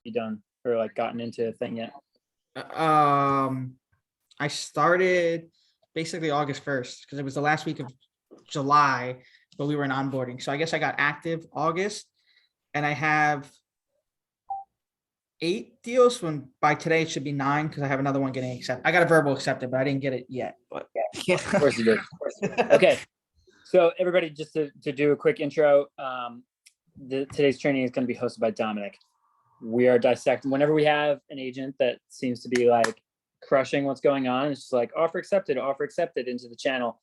you done or like gotten into a thing yet? I started basically August 1st because it was the last week of July, but we were in onboarding. So I guess I got active August, and I have 8 deals. When by today it should be 9 because I have another one getting accepted. I got a verbal accepted, but I didn't get it yet. But yeah. Of course you did. Okay. So everybody, just to do a quick intro, today's training is going to be hosted by Dominic. We are dissecting whenever we have an agent that seems to be like crushing what's going on. It's just like offer accepted into the channel.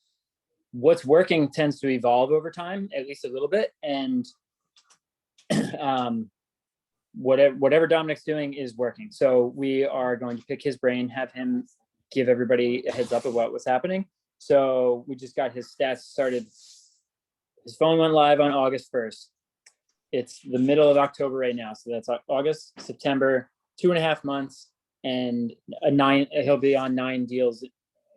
What's working tends to evolve over time, at least a little bit. And whatever Dominic's doing is working. So we are going to pick his brain, have him give everybody a heads up of what was happening. So we just got his stats started. His phone went live on August 1st. It's the middle of October right now. So that's August, September, 2.5 months, and he'll be on 9 deals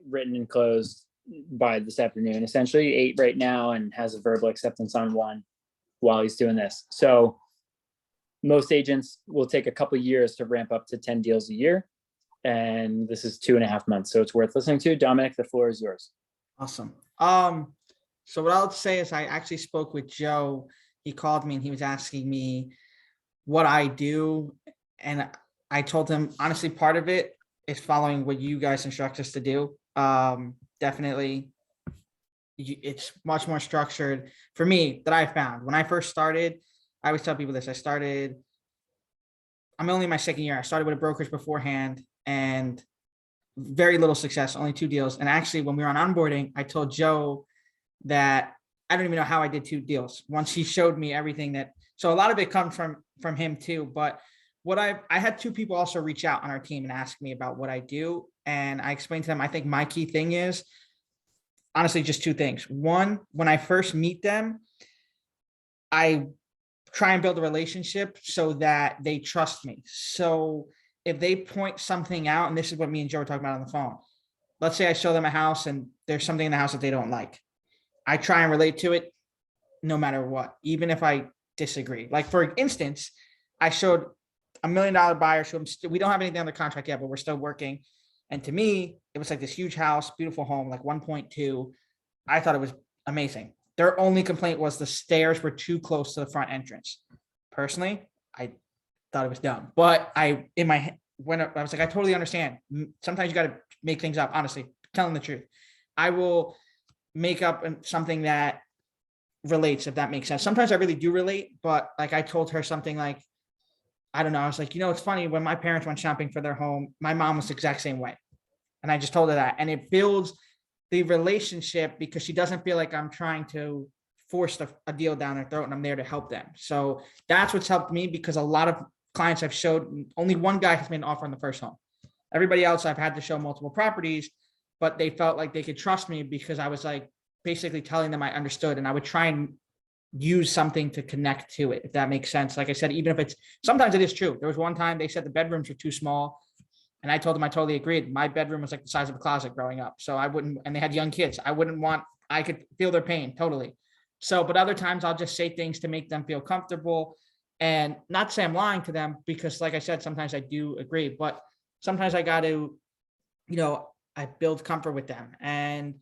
written and closed by this afternoon, essentially 8 right now, and has a verbal acceptance on 1 while he's doing this. So most agents will take a couple of years to ramp up to 10 deals a year. And this is 2.5 months. So it's worth listening to. Dominic, the floor is yours. Awesome. So what I'll say is I actually spoke with Joe. He called me and he was asking me what I do. And I told him, honestly, part of it is following what you guys instruct us to do. Definitely, it's much more structured for me that I found. When I first started, I always tell people this. I'm only in my 2nd year. I started with a brokerage beforehand and very little success, only 2 deals. And actually, when we were on onboarding, I told Joe that I don't even know how I did 2 deals. Once he showed me everything so a lot of it comes from him too. But what I had 2 people also reach out on our team and ask me about what I do. And I explained to them, I think my key thing is honestly just 2 things. One, when I first meet them, I try and build a relationship so that they trust me. So if they point something out, and this is what me and Joe were talking about on the phone, let's say I show them a house and there's something in the house that they don't like. I try and relate to it no matter what, even if I disagree. Like, for instance, I showed a $1 million buyer. We don't have anything under contract yet, but we're still working. And to me, it was like this huge house, beautiful home, like 1.2. I thought it was amazing. Their only complaint was the stairs were too close to the front entrance. Personally, I thought it was dumb. But I was like, I totally understand. Sometimes you got to make things up, honestly, telling the truth. I will make up something that relates, if that makes sense. Sometimes I really do relate, but like I told her something like, I don't know. I was like, it's funny, when my parents went shopping for their home, my mom was the exact same way. And I just told her that. And it builds the relationship because she doesn't feel like I'm trying to force a deal down her throat, and I'm there to help them. So that's what's helped me, because a lot of clients I've showed, only one guy has made an offer on the first home. Everybody else I've had to show multiple properties, but they felt like they could trust me because I was like basically telling them I understood, and I would try and use something to connect to it, if that makes sense. Like I said, even if sometimes it is true. There was one time they said the bedrooms were too small. And I told them I totally agreed. My bedroom was like the size of a closet growing up. So and they had young kids. I could feel their pain totally. So, but other times I'll just say things to make them feel comfortable, and not to say I'm lying to them, because like I said, sometimes I do agree, but sometimes I got to, I build comfort with them. And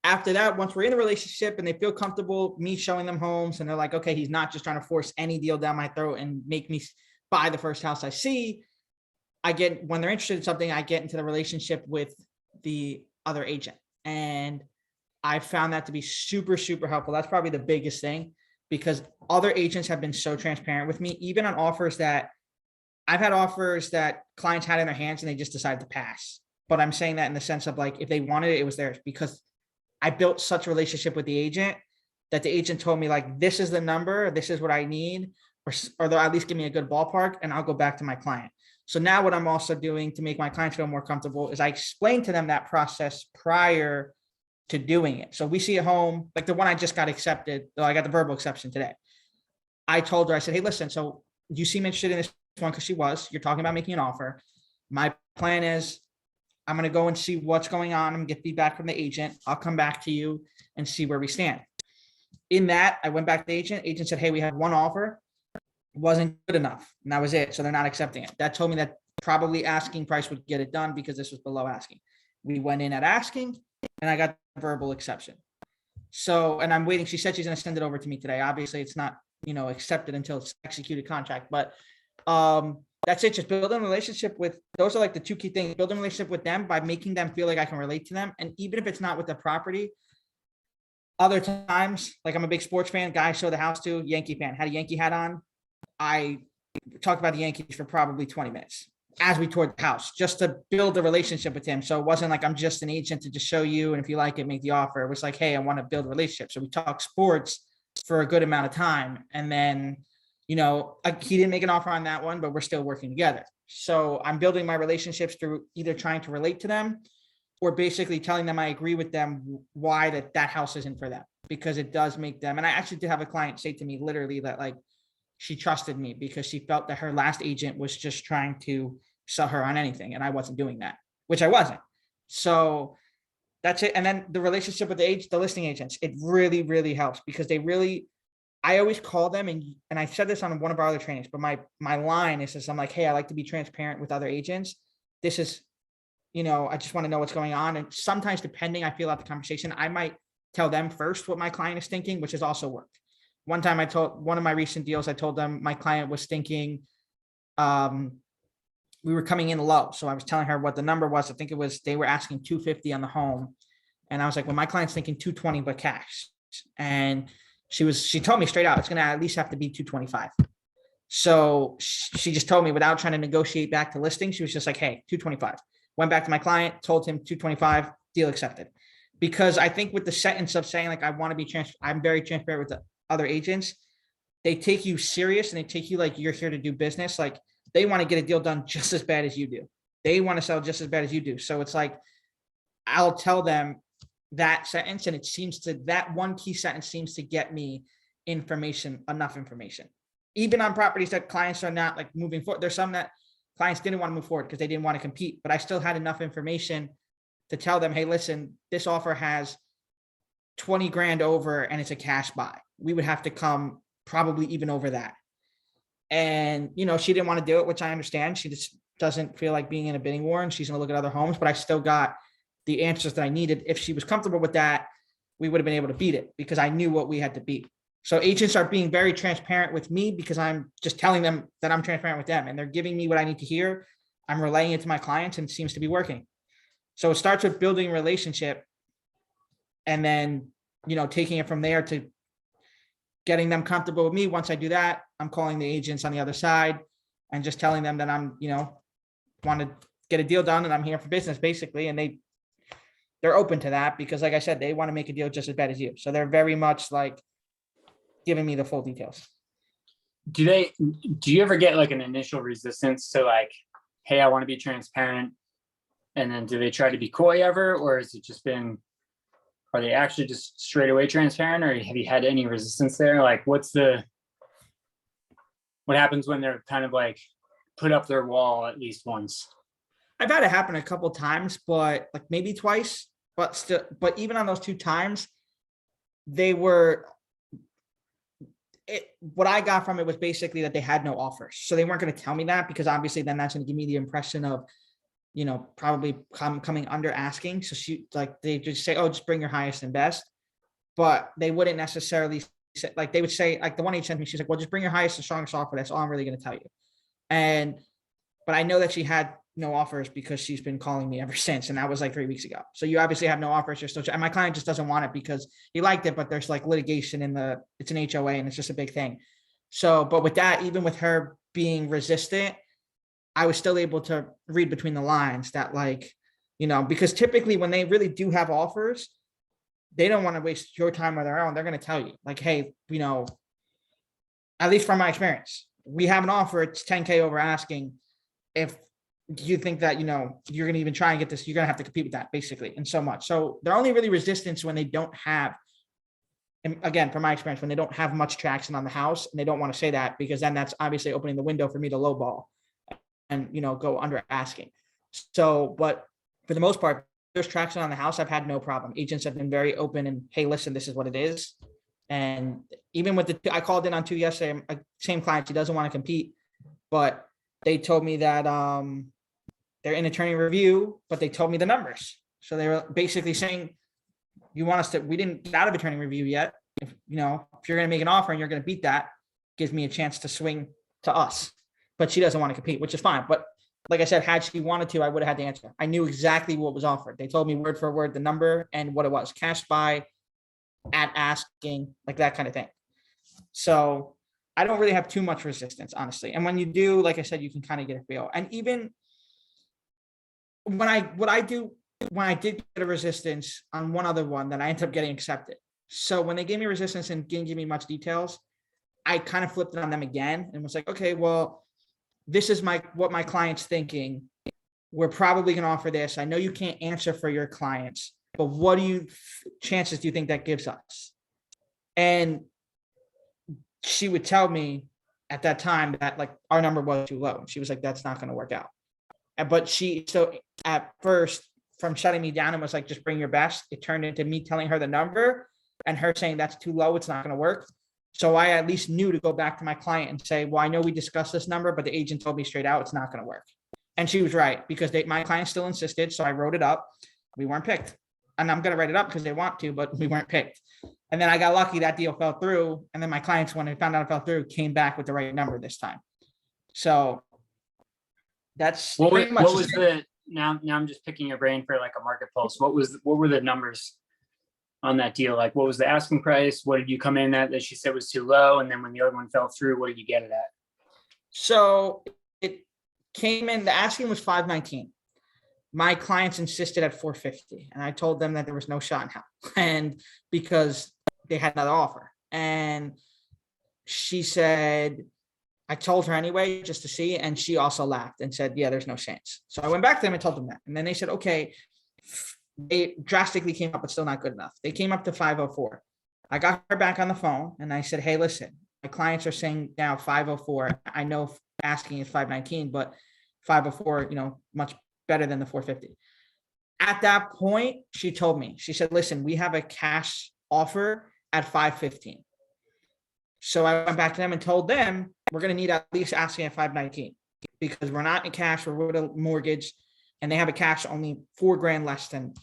after that, once we're in the relationship and they feel comfortable, me showing them homes, and they're like, okay, he's not just trying to force any deal down my throat and make me buy the first house I see. When they're interested in something, I get into the relationship with the other agent. And I found that to be super, super helpful. That's probably the biggest thing, because other agents have been so transparent with me, even on offers that I've had offers that clients had in their hands and they just decided to pass. But I'm saying that in the sense of like, if they wanted it, it was theirs, because I built such a relationship with the agent that the agent told me like, this is the number, this is what I need, or they'll at least give me a good ballpark, and I'll go back to my client. So now what I'm also doing to make my clients feel more comfortable is I explain to them that process prior to doing it. So we see a home, like the one I just got accepted, though I got the verbal exception today. I told her, I said, hey, listen, so you seem interested in this one, because you're talking about making an offer. My plan is I'm going to go and see what's going on and get feedback from the agent. I'll come back to you and see where we stand. In that, I went back to the agent. Agent said, hey, we have one offer. wasn't good enough. And that was it. So they're not accepting it. That told me that probably asking price would get it done because this was below asking. We went in at asking and I got verbal exception. So, and I'm waiting. She said she's going to send it over to me today. Obviously it's not, accepted until it's executed contract, but that's it. Just building a relationship with, those are like the two key things, building a relationship with them by making them feel like I can relate to them. And even if it's not with the property, other times, like I'm a big sports fan, guy I show the house to, Yankee fan, had a Yankee hat on. I talked about the Yankees for probably 20 minutes as we toured the house, just to build a relationship with him. So it wasn't like I'm just an agent to just show you, and if you like it, make the offer. It was like, hey, I want to build a relationship. So we talked sports for a good amount of time. And then, he didn't make an offer on that one, but we're still working together. So I'm building my relationships through either trying to relate to them or basically telling them I agree with them why that house isn't for them, because it does make them. And I actually did have a client say to me literally that like she trusted me because she felt that her last agent was just trying to sell her on anything. And I wasn't doing that, which I wasn't. So that's it. And then the relationship with the listing agents, it really, really helps because I always call them, and I said this on one of our other trainings, but my line is this, I'm like, hey, I like to be transparent with other agents. This is, I just want to know what's going on. And sometimes depending, I feel out the conversation, I might tell them first what my client is thinking, which has also worked. One time I told one of my recent deals, I told them my client was thinking, we were coming in low. So I was telling her what the number was. I think it was, they were asking 250 on the home. And I was like, well, my client's thinking 220, but cash. And she told me straight out, it's going to at least have to be 225. So she just told me without trying to negotiate back to listing. She was just like, hey, 225. Went back to my client, told him 225, deal accepted. Because I think with the sentence of saying like, I want to be I'm very transparent with the other agents. They take you serious and they take you like you're here to do business. Like they want to get a deal done just as bad as you do. They want to sell just as bad as you do. So it's like, I'll tell them that sentence, and that one key sentence seems to get me enough information. Even on properties that clients are not like moving forward. There's some that clients didn't want to move forward because they didn't want to compete, but I still had enough information to tell them, hey, listen, this offer has 20 grand over and it's a cash buy. We would have to come probably even over that. And, she didn't want to do it, which I understand. She just doesn't feel like being in a bidding war and she's going to look at other homes, but I still got the answers that I needed. If she was comfortable with that, we would have been able to beat it because I knew what we had to beat. So agents are being very transparent with me because I'm just telling them that I'm transparent with them and they're giving me what I need to hear. I'm relaying it to my clients and it seems to be working. So it starts with building a relationship and then, taking it from there to getting them comfortable with me. Once I do that, I'm calling the agents on the other side and just telling them that I'm, want to get a deal done and I'm here for business basically. And they're open to that because like I said, they want to make a deal just as bad as you. So they're very much like giving me the full details. Do you ever get like an initial resistance to like, hey, I want to be transparent? And then do they try to be coy ever? Or has it just been, are they actually just straight away transparent? Or have you had any resistance there? Like what happens when they're kind of like put up their wall at least once? I've had it happen a couple of times, but like maybe twice, but even on those 2 times, what I got from it was basically that they had no offers. So they weren't going to tell me that because obviously then that's going to give me the impression of, probably coming under asking. So they just say, oh, just bring your highest and best, but they wouldn't necessarily say, like they would say, like the one agent sent me, she's like, well, just bring your highest and strongest offer. That's all I'm really going to tell you. But I know that she had no offers because she's been calling me ever since. And that was like 3 weeks ago. So you obviously have no offers. You're still, and my client just doesn't want it because he liked it, but there's like litigation it's an HOA and it's just a big thing. So, but with that, even with her being resistant, I was still able to read between the lines that like, because typically when they really do have offers, they don't want to waste your time or their own. They're going to tell you like, hey, at least from my experience, we have an offer. It's 10K over asking. If you think that, you're going to even try and get this, you're going to have to compete with that basically. And so much. So they're only really resistance when they don't have, and again, from my experience, when they don't have much traction on the house and they don't want to say that because then that's obviously opening the window for me to lowball and, go under asking. So, but for the most part, there's traction on the house. I've had no problem. Agents have been very open and, hey, listen, this is what it is. And even with I called in on two yesterday, same client, she doesn't want to compete, but they told me that they're in attorney review, but they told me the numbers. So they were basically saying, you want us to, we didn't get out of attorney review yet. If you're going to make an offer and you're going to beat that, gives me a chance to swing to us. But she doesn't want to compete, which is fine. But like I said, had she wanted to, I would have had the answer. I knew exactly what was offered. They told me word for word the number and what it was: cash buy, at asking, like that kind of thing. So I don't really have too much resistance, honestly. And when you do, like I said, you can kind of get a feel. And even when I did get a resistance on one other one, that I ended up getting accepted. So when they gave me resistance and didn't give me much details, I kind of flipped it on them again and was like, okay, well, this is what my client's thinking. We're probably going to offer this. I know you can't answer for your clients, but what chances do you think that gives us? And she would tell me at that time that like our number was too low. She was like, that's not going to work out. But so at first, from shutting me down and was like, just bring your best, it turned into me telling her the number and her saying that's too low, it's not going to work. So I at least knew to go back to my client and say, well, I know we discussed this number, but the agent told me straight out it's not going to work. And she was right, because my client still insisted. So I wrote it up. We weren't picked. And I'm going to write it up because they want to, but we weren't picked. And then I got lucky, that deal fell through. And then my clients, when they found out it fell through, came back with the right number this time. So that's what was the, now I'm just picking your brain for like a market pulse. What were the numbers on that deal? Like, what was the asking price? What did you come in at that she said was too low? And then when the other one fell through, what did you get it at? So it came in, the asking was $519. My clients insisted at $450. And I told them that there was no shot in hell. And because they had another offer. And she said, I told her anyway, just to see. And she also laughed and said, yeah, there's no chance. So I went back to them and told them that. And then they said, okay, they drastically came up, but still not good enough. They came up to 504. I got her back on the phone and I said, hey, listen, my clients are saying now 504. I know asking is 519, but 504, much better than the 450. At that point, she told me, she said, listen, we have a cash offer at 515. So I went back to them and told them we're going to need at least asking at 519 because we're not in cash, we're with a mortgage, and they have a cash only $4,000 less than,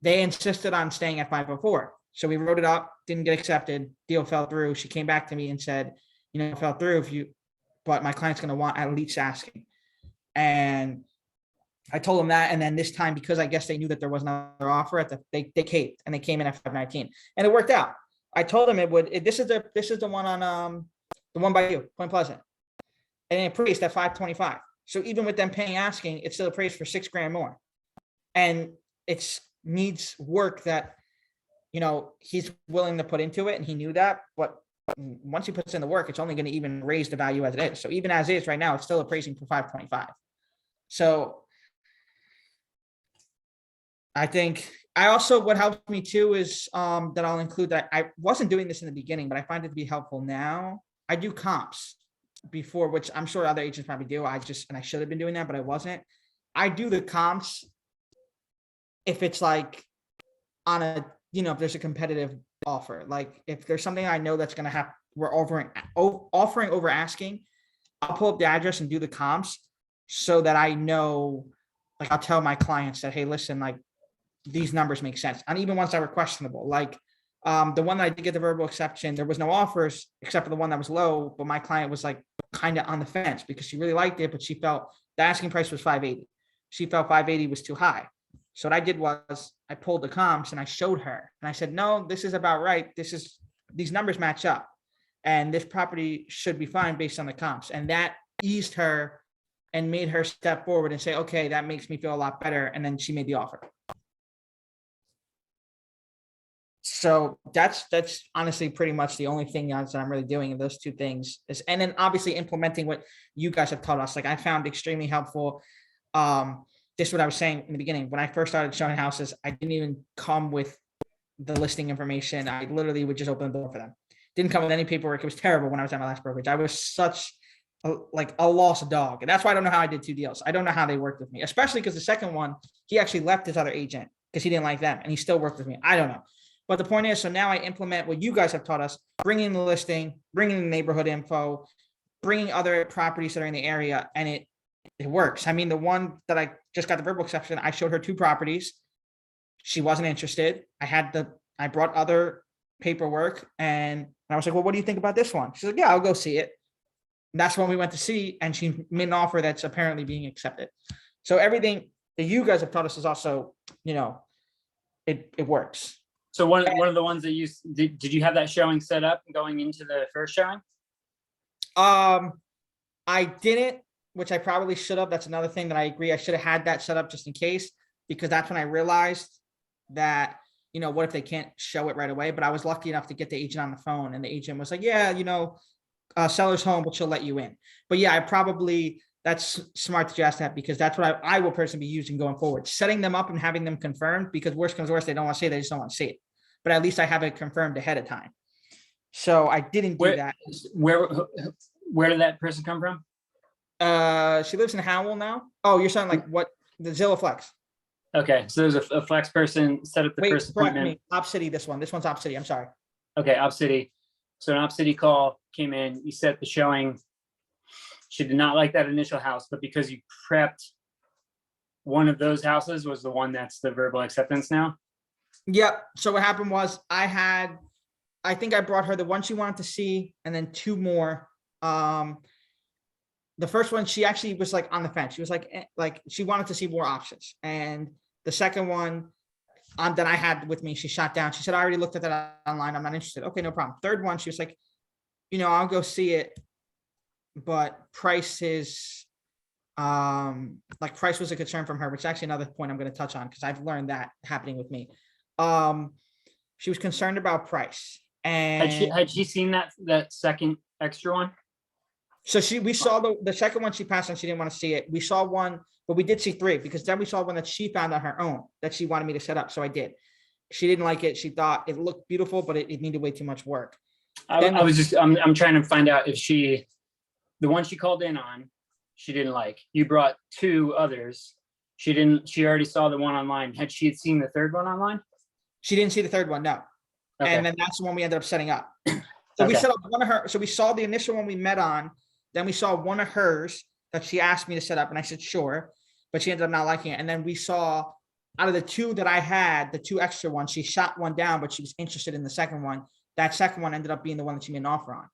they insisted on staying at 504. So we wrote it up, didn't get accepted, deal fell through. She came back to me and said, it fell through but my client's going to want at least asking. And I told them that. And then this time, because I guess they knew that there was another offer they caved and they came in at 519 and it worked out. I told them this is the one on the one by you, Point Pleasant. And it appraised at 525. So even with them paying asking, it's still appraised for $6,000 more. And it needs work that, he's willing to put into it. And he knew that, but once he puts in the work, it's only going to even raise the value as it is. So even as is right now, it's still appraising for 525. So I think what helped me too is that I'll include that I wasn't doing this in the beginning, but I find it to be helpful now. I do comps before, which I'm sure other agents probably do. I should have been doing that, but I wasn't. I do the comps if it's like on a, if there's a competitive offer, like if there's something I know that's going to have, we're offering over asking, I'll pull up the address and do the comps so that I know, like I'll tell my clients that, hey, listen, like these numbers make sense. And even ones that were questionable, like the one that I did get the verbal exception, there was no offers except for the one that was low, but my client was like kind of on the fence because she really liked it, but she felt the asking price was 580. She felt 580 was too high. So what I did was I pulled the comps and I showed her and I said, no, this is about right. These numbers match up and this property should be fine based on the comps. And that eased her and made her step forward and say, okay, that makes me feel a lot better. And then she made the offer. So that's honestly pretty much the only thing that I'm really doing in those two things is, and then obviously implementing what you guys have taught us. Like I found extremely helpful. This is what I was saying in the beginning. When I first started showing houses, I didn't even come with the listing information. I literally would just open the door for them. Didn't come with any paperwork. It was terrible when I was at my last brokerage. I was such a lost dog. And that's why I don't know how I did 2 deals. I don't know how they worked with me, especially because the second one, he actually left his other agent because he didn't like them and he still worked with me. I don't know. But the point is, so now I implement what you guys have taught us, bringing the listing, bringing the neighborhood info, bringing other properties that are in the area, and it works. I mean, the one that I just got the verbal exception, I showed her 2 properties. She wasn't interested. I brought other paperwork, and I was like, well, what do you think about this one? She's like, yeah, I'll go see it. And that's when we went to see, and she made an offer that's apparently being accepted. So everything that you guys have taught us is also, it works. So one of the ones that you did you have that showing set up going into the first showing? I didn't, which I probably should have. That's another thing that I agree. I should have had that set up just in case, because that's when I realized that, what if they can't show it right away? But I was lucky enough to get the agent on the phone, and the agent was like, yeah, seller's home, but she'll let you in. But yeah, that's smart that you asked that, because that's what I will personally be using going forward, setting them up and having them confirmed, because worst comes to worst, they don't want to see it, they just don't want to see it. But at least I have it confirmed ahead of time. So I didn't do that. Where did that person come from? She lives in Howell now. Oh, you're saying like what? The Zillow Flex. Okay, so there's a Flex person set up the first appointment. Op City, this one's Op City. I'm sorry. Okay, Op City. So an Op City call came in, you set the showing. She did not like that initial house, but because you prepped one of those houses was the one that's the verbal acceptance now. Yep. So what happened was I think I brought her the one she wanted to see, and then 2 more. The first one, she actually was like on the fence. She was like she wanted to see more options. And the second one that I had with me, she shot down. She said, I already looked at that online. I'm not interested. Okay, no problem. Third one, she was like, I'll go see it, but price is, price was a concern from her, which is actually another point I'm going to touch on, because I've learned that happening with me. She was concerned about price. And had she seen that second extra one? So we saw the second one she passed on. She didn't want to see it. We saw one, but we did see 3, because then we saw one that she found on her own that she wanted me to set up. So I did. She didn't like it. She thought it looked beautiful, but it needed way too much work. I'm trying to find out if the one she called in on, she didn't like. You brought 2 others. She already saw the one online. Had she seen the third one online? She didn't see the third one, no. Okay. And then that's the one we ended up setting up. So we set up one of her. So we saw the initial one we met on. Then we saw one of hers that she asked me to set up, and I said, sure, but she ended up not liking it. And then we saw, out of the 2 that I had, the 2 extra ones, she shot one down, but she was interested in the second one. That second one ended up being the one that she made an offer on.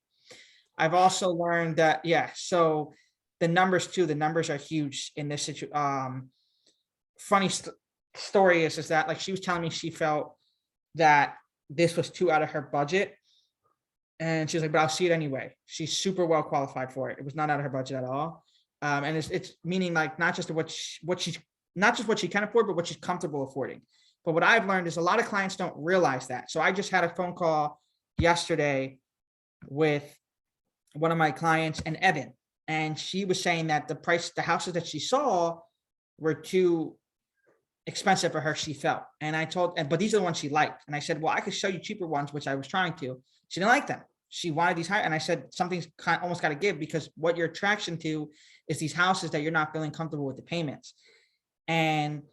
I've also learned that, so the numbers too, the numbers are huge in this situation. Funny story is that, like, she was telling me she felt that this was too out of her budget. And she was like, but I'll see it anyway. She's super well qualified for it. It was not out of her budget at all. And it's meaning, like, not just what she can afford, but what she's comfortable affording. But what I've learned is a lot of clients don't realize that. So I just had a phone call yesterday with one of my clients and Evan, and she was saying that the houses that she saw were too expensive for her, she felt. And I told, but these are the ones she liked. And I said, well, I could show you cheaper ones, which I was trying to. She didn't like them. She wanted these high. And I said, something's almost got to give, because what your attraction to is these houses that you're not feeling comfortable with the payments. And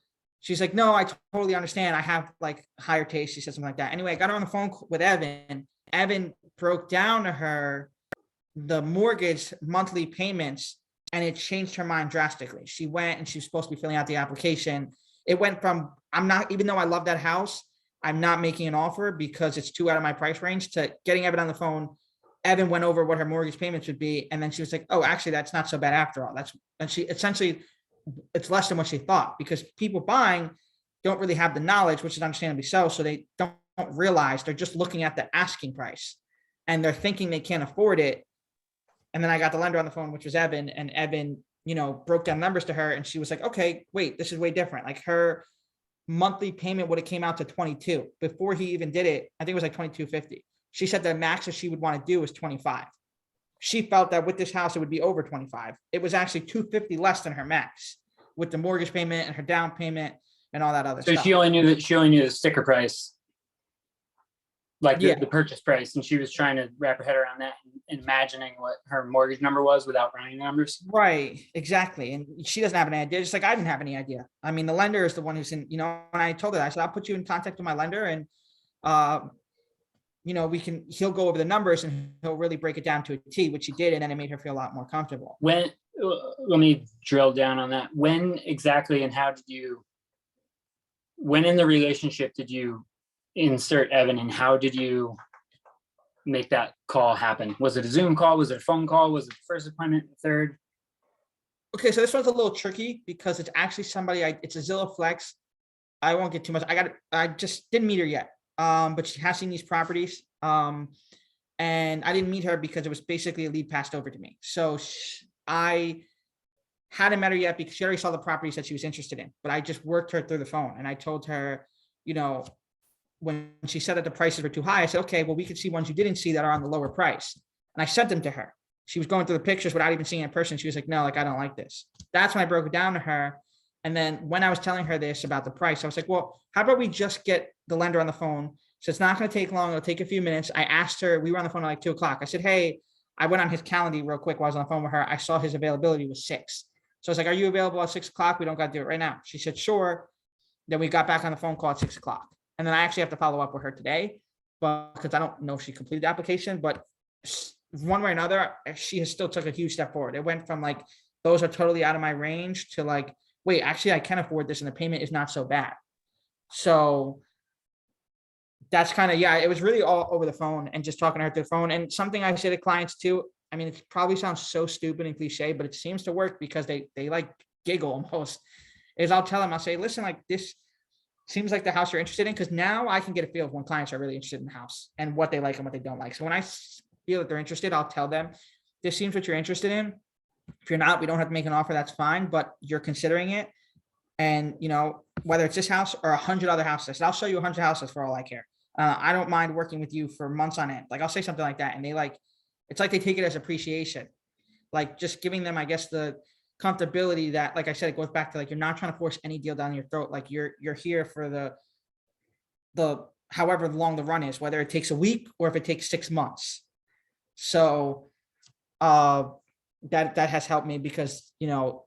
she's like, no, I totally understand. I have like higher taste. She said something like that. Anyway, I got her on the phone with Evan. Evan broke down to her the mortgage monthly payments, and it changed her mind drastically. She went and she was supposed to be filling out the application. It went from, even though I love that house, I'm not making an offer because it's too out of my price range, to getting Evan on the phone. Evan went over what her mortgage payments would be. And then she was like, oh, actually, that's not so bad after all. And she essentially, it's less than what she thought, because people buying don't really have the knowledge, which is understandably so. So they don't realize, they're just looking at the asking price and they're thinking they can't afford it. And then I got the lender on the phone, which was Evan, and Evan, broke down numbers to her, and she was like, okay, wait, this is way different. Like, her monthly payment would have came out to 22 before he even did it. I think it was like 22.50. She said the max that she would want to do was 25. She felt that with this house, it would be over 25. It was actually 250 less than her max, with the mortgage payment and her down payment and all that other stuff. So she only knew the sticker price, like the purchase price, and she was trying to wrap her head around that and imagining what her mortgage number was without running the numbers. Right, exactly. And she doesn't have any idea, just like I didn't have any idea. I mean, the lender is the one who's in, and I told her, I said, I'll put you in contact with my lender, and he'll go over the numbers and he'll really break it down to a T, which he did. And then it made her feel a lot more comfortable. When, let me drill down on that. When exactly and how did you, when in the relationship did you insert Evan, and how did you make that call happen? Was it a Zoom call? Was it a phone call? Was it the first appointment, the third? Okay, so this one's a little tricky because it's actually somebody, it's a Zillow Flex. I won't get too much. I just didn't meet her yet. But she has seen these properties. And I didn't meet her because it was basically a lead passed over to me. So I hadn't met her yet because she already saw the properties that she was interested in, but I just worked her through the phone and I told her, when she said that the prices were too high, I said, okay, well, we could see ones you didn't see that are on the lower price. And I sent them to her. She was going through the pictures without even seeing it in person. She was like, no, like, I don't like this. That's when I broke it down to her. And then when I was telling her this about the price, I was like, well, how about we just get the lender on the phone? So it's not going to take long. It'll take a few minutes. I asked her, we were on the phone at like 2:00. I said, hey, I went on his calendar real quick while I was on the phone with her. I saw his availability was 6. So I was like, are you available at 6:00? We don't got to do it right now. She said, sure. Then we got back on the phone call at 6:00. And then I actually have to follow up with her today, but because I don't know if she completed the application, but one way or another, she has still took a huge step forward. It went from like, those are totally out of my range to like, wait, actually I can afford this and the payment is not so bad. So that's kind of, yeah, it was really all over the phone and just talking to her through the phone. And something I say to clients too, I mean, it probably sounds so stupid and cliche, but it seems to work because they like giggle almost, is I'll tell them, I'll say, listen, like this seems like the house you're interested in. Cause now I can get a feel of when clients are really interested in the house and what they like and what they don't like. So when I feel that they're interested, I'll tell them, this seems what you're interested in. If you're not, we don't have to make an offer. That's fine, but you're considering it. And whether it's this house or 100 other houses, I'll show you 100 houses for all I care. I don't mind working with you for months on end. Like I'll say something like that. And it's like they take it as appreciation, like just giving them, I guess, the comfortability that, like I said, it goes back to like, you're not trying to force any deal down your throat. Like you're here for the however long the run is, whether it takes a week or if it takes 6 months. So that has helped me because,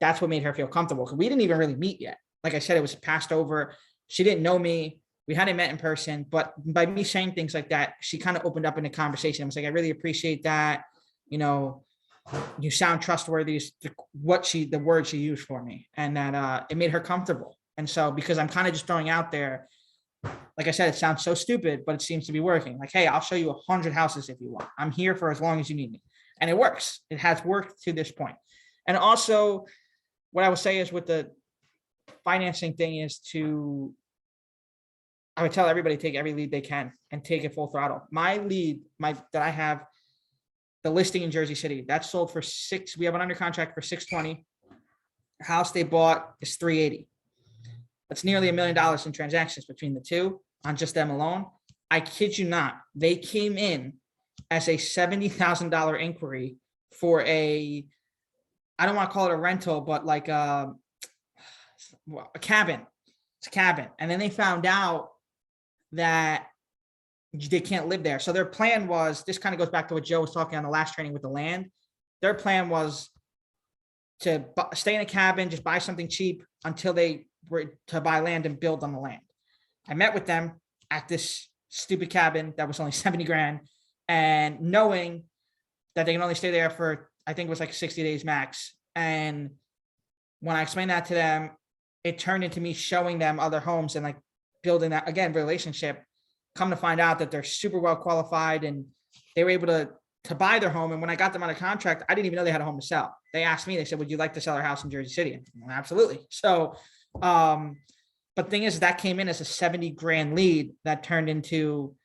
that's what made her feel comfortable. Cause we didn't even really meet yet. Like I said, it was passed over. She didn't know me. We hadn't met in person, but by me saying things like that, she kind of opened up in a conversation. I was like, I really appreciate that. You sound trustworthy, the word she used for me, and that it made her comfortable. And so, because I'm kind of just throwing out there, like I said, it sounds so stupid, but it seems to be working. Like, hey, I'll show you 100 houses if you want. I'm here for as long as you need me. And it works. It has worked to this point. And also, what I would say is with the financing thing is I would tell everybody take every lead they can and take it full throttle. My lead, that I have, the listing in Jersey City, that's sold for we have it under contract for 620. The house they bought is 380. That's nearly $1 million in transactions between the two on just them alone. I kid you not. They came in as a $70,000 inquiry for I don't want to call it a rental, but like a cabin. It's a cabin. And then they found out that they can't live there. So their plan was, this kind of goes back to what Joe was talking on the last training with the land. Their plan was to stay in a cabin, just buy something cheap until they were to buy land and build on the land. I met with them at this stupid cabin that was only 70 grand, and knowing that they can only stay there for, I think it was like 60 days max. And when I explained that to them, it turned into me showing them other homes and like building that, again, relationship. Come to find out that they're super well qualified and they were able to buy their home. And when I got them on a contract, I didn't even know they had a home to sell. They asked me, they said, would you like to sell our house in Jersey City? Well, absolutely. So, but the thing is, that came in as a 70 grand lead that turned into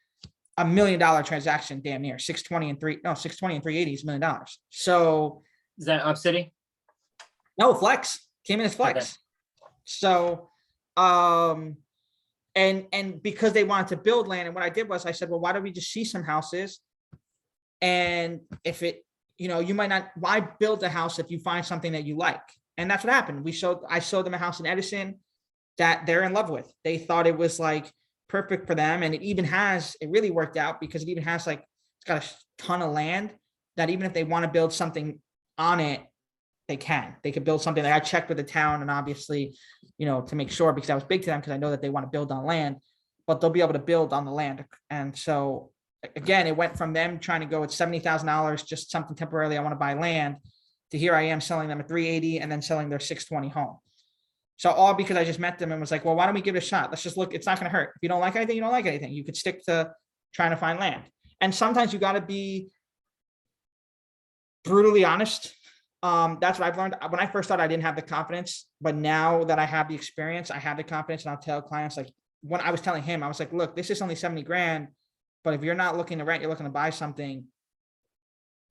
$1 million transaction, damn near 620 and 380 is $1 million. So is that Up City? No, Flex came in as Flex. Okay. So, and because they wanted to build land, and what I did was I said, well, why don't we just see some houses? And if it, you might not, why build a house if you find something that you like? And that's what happened. I showed them a house in Edison that they're in love with. They thought it was like perfect for them. And it really worked out because it even has like, it's got a ton of land that even if they want to build something on it, they could build something that I checked with the town and obviously, to make sure, because that was big to them, because I know that they want to build on land. but they'll be able to build on the land. And so again, it went from them trying to go at $70,000, just something temporarily, I want to buy land, to here I am selling them at 380 and then selling their 620 home. So all because I just met them and was like, well, why don't we give it a shot? Let's just look. It's not going to hurt. If you don't like anything, you don't like anything. You could stick to trying to find land. And sometimes you got to be brutally honest. That's what I've learned. When I first started, I didn't have the confidence, but now that I have the experience, I have the confidence, and I'll tell clients, like when I was telling him, I was like, look, this is only 70 grand, but if you're not looking to rent, you're looking to buy something,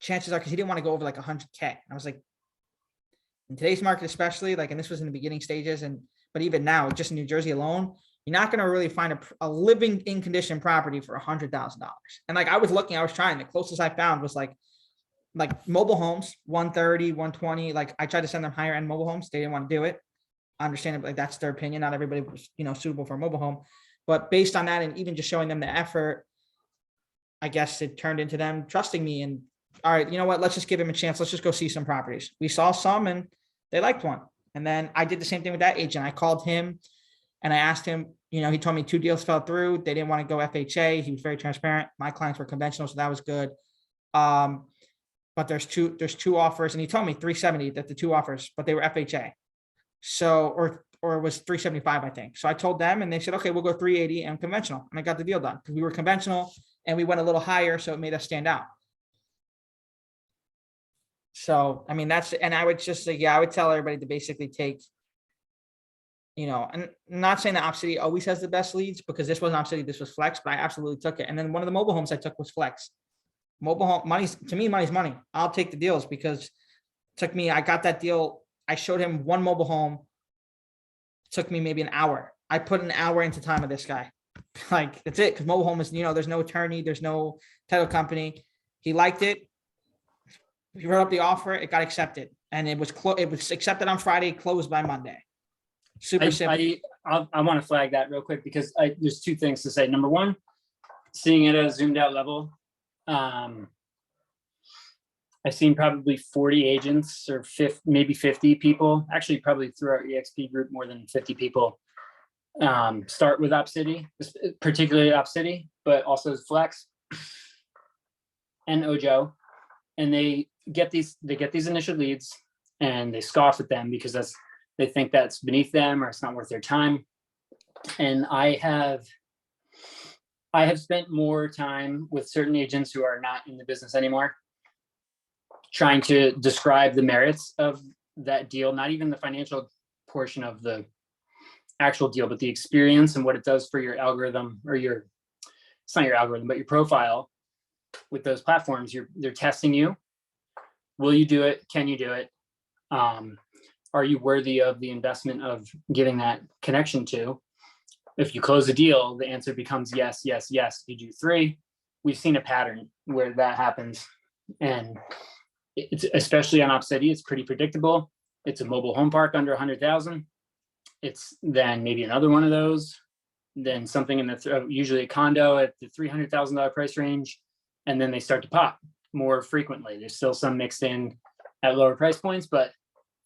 chances are, because he didn't want to go over like 100K. I was like, in today's market, especially, like, and this was in the beginning stages, but even now, just in New Jersey alone, you're not going to really find a living in condition property for $100,000. And like, I was trying, the closest I found was like mobile homes, 130, 120. Like, I tried to send them higher end mobile homes. They didn't want to do it. I understand it, like that's their opinion. Not everybody was, suitable for a mobile home, but based on that, and even just showing them the effort, I guess it turned into them trusting me. And all right, you know what? Let's just give him a chance. Let's just go see some properties. We saw some and they liked one. And then I did the same thing with that agent. I called him and I asked him, he told me 2 deals fell through. They didn't want to go FHA. He was very transparent. My clients were conventional, so that was good. But there's two offers, and he told me 370 that the 2 offers, but they were FHA. So, or it was 375, I think. So I told them and they said, okay, we'll go 380 and conventional. And I got the deal done because we were conventional and we went a little higher. So it made us stand out. So, I mean, and I would just say, I would tell everybody to basically take, and I'm not saying that Opcity always has the best leads, because this wasn't Opcity, this was Flex, but I absolutely took it. And then one of the mobile homes I took was Flex. Mobile home, money's money. I'll take the deals because I got that deal. I showed him one mobile home. It took me maybe an hour. I put an hour into time with this guy. Like, that's it. Because mobile home is, there's no attorney, there's no title company. He liked it. He wrote up the offer. It got accepted, and it was accepted on Friday, closed by Monday. Super simple. I want to flag that real quick because there's 2 things to say. Number one, seeing it at a zoomed out level. I've seen probably 40 agents or maybe 50 people, actually probably through our EXP group, more than 50 people start with Opcity, particularly Opcity, but also Flex and Ojo. And they get these initial leads and they scoff at them because they think that's beneath them or it's not worth their time. And I have spent more time with certain agents who are not in the business anymore, trying to describe the merits of that deal, not even the financial portion of the actual deal, but the experience and what it does for your algorithm, or it's not your algorithm, but your profile with those platforms. They're testing you. Will you do it? Can you do it? Are you worthy of the investment of giving that connection to? If you close a deal, the answer becomes yes, yes, yes. If you do 3, we've seen a pattern where that happens. And it's, especially on Opcity, it's pretty predictable. It's a mobile home park under 100,000. It's then maybe another one of those, then something in the usually a condo at the $300,000 price range, and then they start to pop more frequently. There's still some mixed in at lower price points, but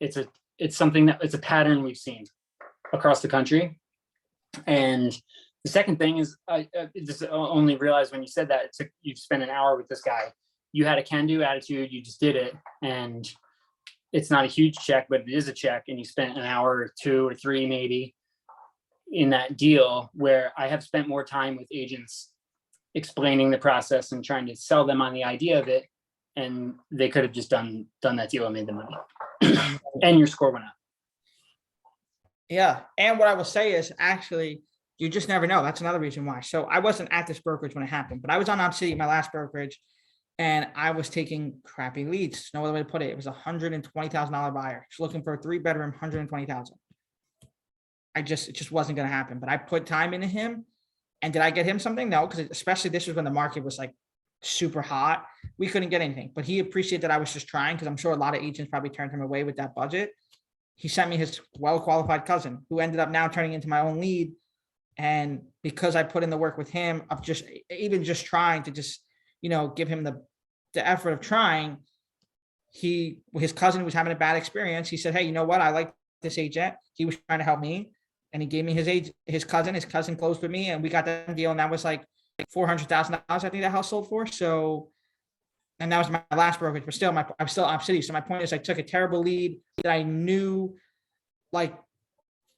it's a pattern we've seen across the country. And the second thing is, I just only realized when you said that you've spent an hour with this guy. You had a can-do attitude. You just did it, and it's not a huge check, but it is a check. And you spent an hour or 2 or 3 maybe in that deal, where I have spent more time with agents explaining the process and trying to sell them on the idea of it, and they could have just done that deal and made the money, and your score went up. Yeah. And what I will say is, actually, you just never know. That's another reason why. So I wasn't at this brokerage when it happened, but I was on Opcity, my last brokerage, and I was taking crappy leads. No other way to put it. It was $120,000 buyer. She's looking for a 3-bedroom, 120,000. It just wasn't going to happen. But I put time into him. And did I get him something? No, because especially this was when the market was like super hot. We couldn't get anything. But he appreciated that I was just trying, because I'm sure a lot of agents probably turned him away with that budget. He sent me his well-qualified cousin, who ended up now turning into my own lead. And because I put in the work with him of just trying to just, give him the effort of trying, his cousin was having a bad experience. He said, hey, you know what? I like this agent. He was trying to help me. and he gave me his cousin. His cousin closed with me, and we got that deal, and that was like $400,000. I think that house sold for. So, and that was my last brokerage, but still, I'm still Op City. So my point is, I took a terrible lead that I knew, like,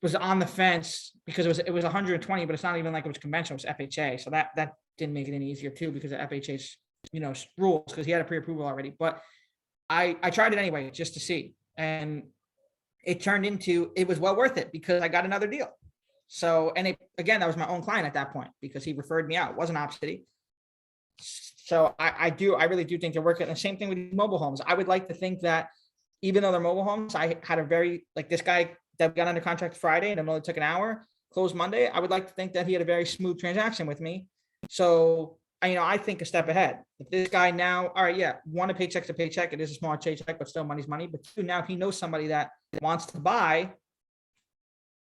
was on the fence because it was 120, but it's not even like it was conventional. It was FHA, so that didn't make it any easier too because of FHA's rules, because he had a pre-approval already. But I tried it anyway just to see, and it turned into, it was well worth it because I got another deal. So, and again, that was my own client at that point because he referred me out. It wasn't Op City. So I really do think they're working. And the same thing with mobile homes. I would like to think that even though they're mobile homes, I had a very, like, this guy that got under contract Friday and it only took an hour, closed Monday. I would like to think that he had a very smooth transaction with me. So I think a step ahead. If this guy now, all right, yeah, one, a paycheck's a paycheck. It is a small paycheck, but still money's money. But two, now if he knows somebody that wants to buy,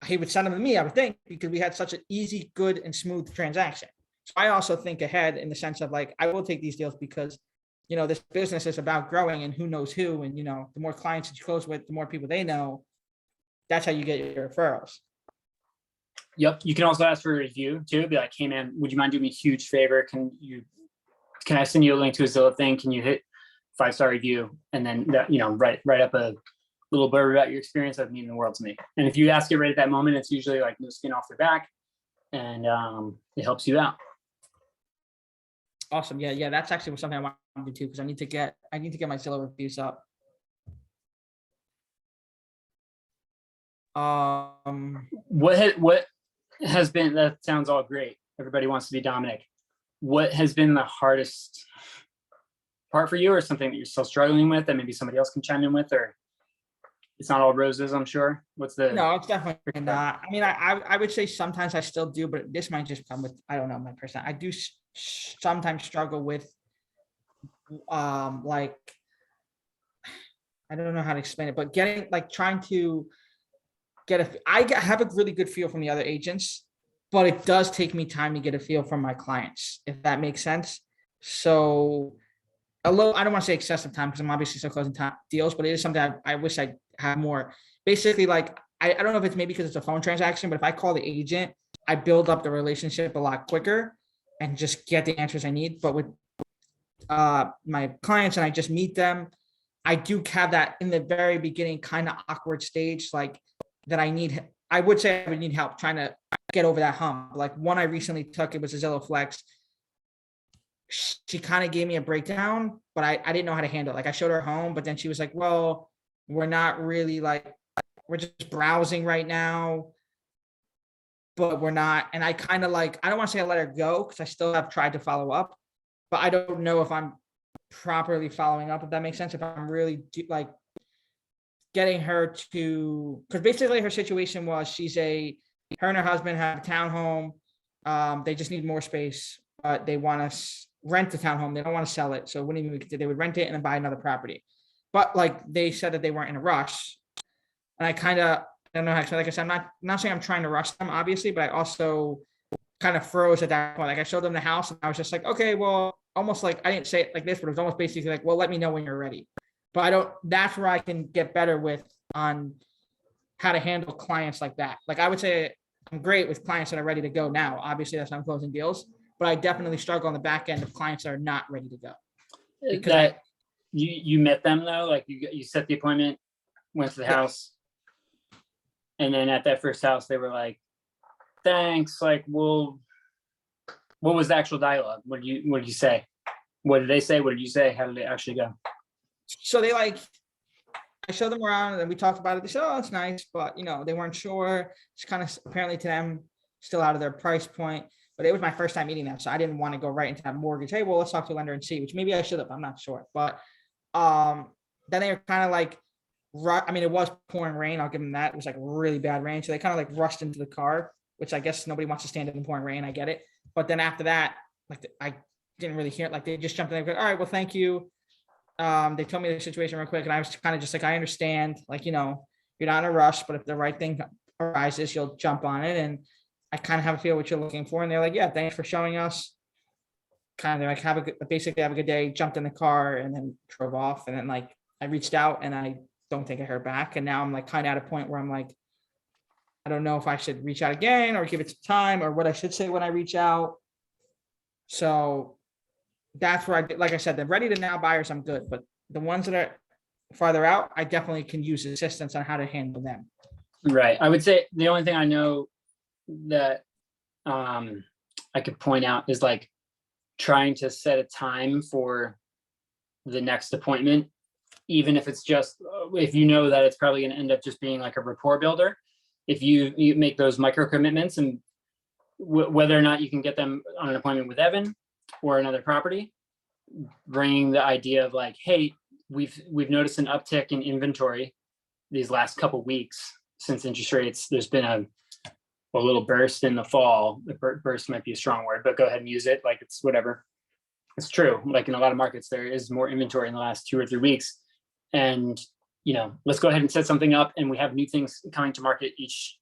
he would send them to me, I would think, because we had such an easy, good, and smooth transaction. So I also think ahead in the sense of, like, I will take these deals because, this business is about growing and who knows who. And, the more clients that you close with, the more people they know. That's how you get your referrals. Yep. You can also ask for a review too. Be like, hey man, would you mind doing me a huge favor? Can I send you a link to a Zillow thing? Can you hit 5-star review? And then write up a little blurb about your experience. That would mean the world to me. And if you ask it right at that moment, it's usually like no skin off their back, and it helps you out. Awesome. Yeah. That's actually something I want to do too, because I need to get my Zillow reviews up. What has been, that sounds all great. Everybody wants to be Dominic. What has been the hardest part for you, or something that you're still struggling with that maybe somebody else can chime in with? Or it's not all roses, I'm sure. No, it's definitely not. I mean, I would say sometimes I still do, but this might just come with, I don't know, my person. I do sometimes struggle with, like, I don't know how to explain it, but trying to I have a really good feel from the other agents, but it does take me time to get a feel from my clients, if that makes sense. So I don't want to say excessive time because I'm obviously still closing deals, but it is something I wish I had more. Basically, like, I don't know if it's maybe because it's a phone transaction, but if I call the agent, I build up the relationship a lot quicker and just get the answers I need. But with my clients, and I just meet them, I do have that in the very beginning kind of awkward stage, like, that I would say I would need help trying to get over that hump. Like, one I recently took, it was a Zillow Flex. She kind of gave me a breakdown, but I didn't know how to handle it. Like, I showed her home, but then she was like, well, we're not really, like, we're just browsing right now, but we're not. And I kind of, like, I don't want to say I let her go because I still have tried to follow up, but I don't know if I'm properly following up, if that makes sense. If I'm really getting her to, because basically her situation was her and her husband have a townhome. They just need more space, but they want to rent the townhome. They don't want to sell it. So they would rent it and then buy another property. But, like, they said that they weren't in a rush. And I don't know how to, like I said, I'm not saying I'm trying to rush them, obviously, but I also kind of froze at that point. Like, I showed them the house and I was just like, okay, well, almost like, I didn't say it like this, but it was almost basically like, well, let me know when you're ready. But that's where I can get better on how to handle clients like that. Like, I would say I'm great with clients that are ready to go now. Obviously, that's how I'm closing deals, but I definitely struggle on the back end of clients that are not ready to go. Because you met them though, like you set the appointment, went to the house, and then at that first house they were like, thanks, like, well, what was the actual dialogue? What did you say? What did they say? What did you say? How did it actually go? So I showed them around and then we talked about it. They said, oh, it's nice, but they weren't sure. It's kind of apparently to them still out of their price point, but it was my first time meeting them. So I didn't want to go right into that mortgage. Hey, well, let's talk to a lender and see, which maybe I should have, I'm not sure. But then they were kind of like, I mean, it was pouring rain. I'll give them that. It was like really bad rain. So they kind of like rushed into the car, which I guess nobody wants to stand in the pouring rain. I get it. But then after that, like, I didn't really hear it. Like, they just jumped in there. All right, well, thank you. They told me the situation real quick, and I was kind of just like, I understand, like, you're not in a rush, but if the right thing arises, you'll jump on it. And I kind of have a feel what you're looking for. And they're like, yeah, thanks for showing us. Kind of like, basically have a good day, jumped in the car and then drove off. And then, like, I reached out and I don't think I heard back. And now I'm like kind of at a point where I'm like, I don't know if I should reach out again or give it some time or what I should say when I reach out. So that's where like I said, the ready to now buyers, I'm good, but the ones that are farther out, I definitely can use assistance on how to handle them. Right. I would say the only thing I know that I could point out is like trying to set a time for the next appointment, even if it's just, if you know that it's probably going to end up just being like a rapport builder. If you make those micro commitments and whether or not you can get them on an appointment with Evan or another property, bringing the idea of like, hey, we've noticed an uptick in inventory these last couple weeks since interest rates. There's been a little burst in the fall. The burst might be a strong word, but go ahead and use it like it's whatever. It's true. Like in a lot of markets, there is more inventory in the last 2 or 3 weeks. And, let's go ahead and set something up, and we have new things coming to market each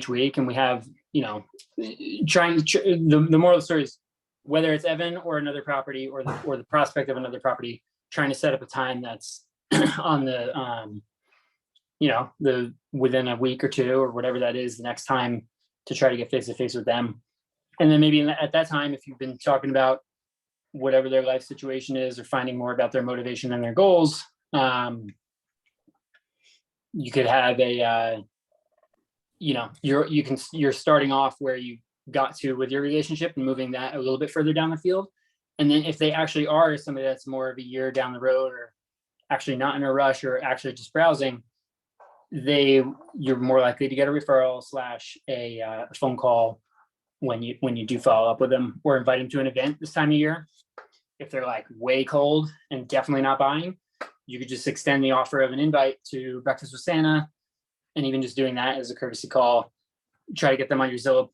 week. And we have, the moral of the story is whether it's Evan or another property or the prospect of another property, trying to set up a time that's on the, the within a week or 2 or whatever that is, the next time to try to get face to face with them. And then maybe at that time, if you've been talking about whatever their life situation is or finding more about their motivation and their goals, you could have a, you're starting off where you got to with your relationship and moving that a little bit further down the field. And then if they actually are somebody that's more of a year down the road or actually not in a rush or actually just browsing, you're more likely to get a referral / a phone call when you do follow up with them or invite them to an event this time of year. If they're like way cold and definitely not buying, you could just extend the offer of an invite to Breakfast with Santa, and even just doing that as a courtesy call, try to get them on your Zillow,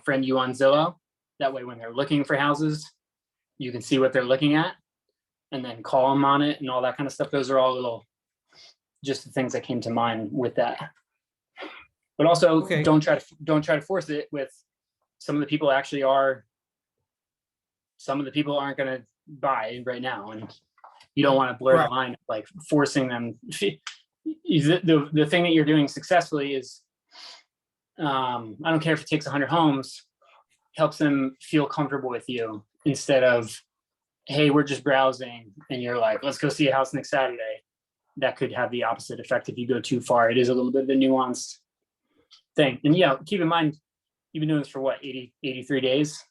friend you on Zillow. That way, when they're looking for houses, you can see what they're looking at and then call them on it and all that kind of stuff. Those are all just the things that came to mind with that. But also don't try to force it with some of the people some of the people aren't going to buy right now. And you don't want to blur the line, like forcing them. The thing that you're doing successfully is, I don't care if it takes 100 homes, helps them feel comfortable with you instead of, hey, we're just browsing. And you're like, let's go see a house next Saturday. That could have the opposite effect if you go too far. It is a little bit of a nuanced thing. And keep in mind, you've been doing this for what, 83 days?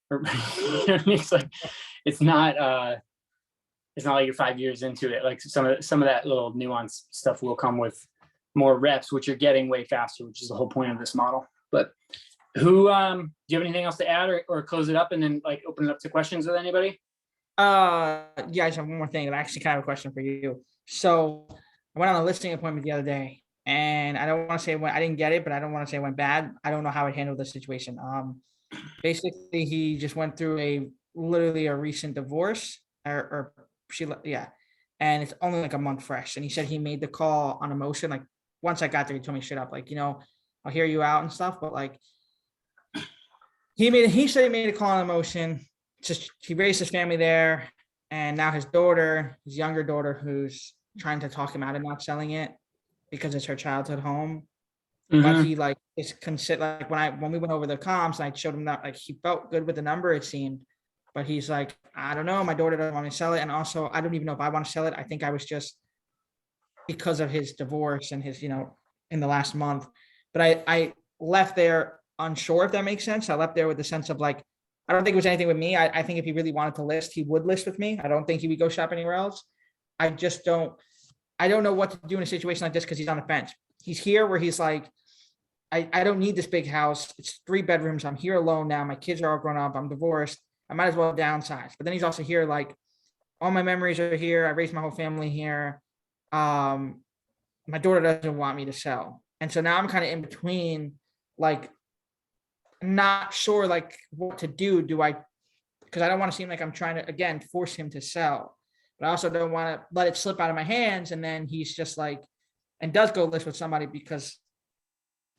Or, it's like, it's not like you're 5 years into it. Like some of that little nuanced stuff will come with more reps, which you're getting way faster, which is the whole point of this model. But do you have anything else to add or close it up and then like open it up to questions with anybody? Yeah, I just have one more thing. I actually kind of have a question for you. So I went on a listing appointment the other day, and I don't want to say I didn't get it, but I don't want to say it went bad. I don't know how I handled the situation. Basically, he just went through literally a recent divorce, and it's only like a month fresh. And he said he made the call on emotion. Like once I got there, he told me straight up, like, I'll hear you out and stuff, but like he said he made a call on emotion. Just he raised his family there, and now his younger daughter, who's trying to talk him out of not selling it because it's her childhood home. Mm-hmm. But he like is consider like when we went over the comps, and I showed him that like he felt good with the number, it seemed, but he's like, I don't know, my daughter doesn't want me to sell it, and also I don't even know if I want to sell it. I think I was just because of his divorce and his in the last month, but I left there unsure, if that makes sense. I left there with the sense of like, I don't think it was anything with me. I think if he really wanted to list, he would list with me. I don't think he would go shop anywhere else. I don't know what to do in a situation like this because he's on the fence. He's here where he's like, I don't need this big house. It's 3 bedrooms. I'm here alone now. My kids are all grown up. I'm divorced. I might as well downsize. But then he's also here like, all my memories are here. I raised my whole family here. My daughter doesn't want me to sell. And so now I'm kind of in between, like, not sure like what to do. Because I don't want to seem like I'm trying to, again, force him to sell. But I also don't want to let it slip out of my hands. And then he's just like, and does go list with somebody because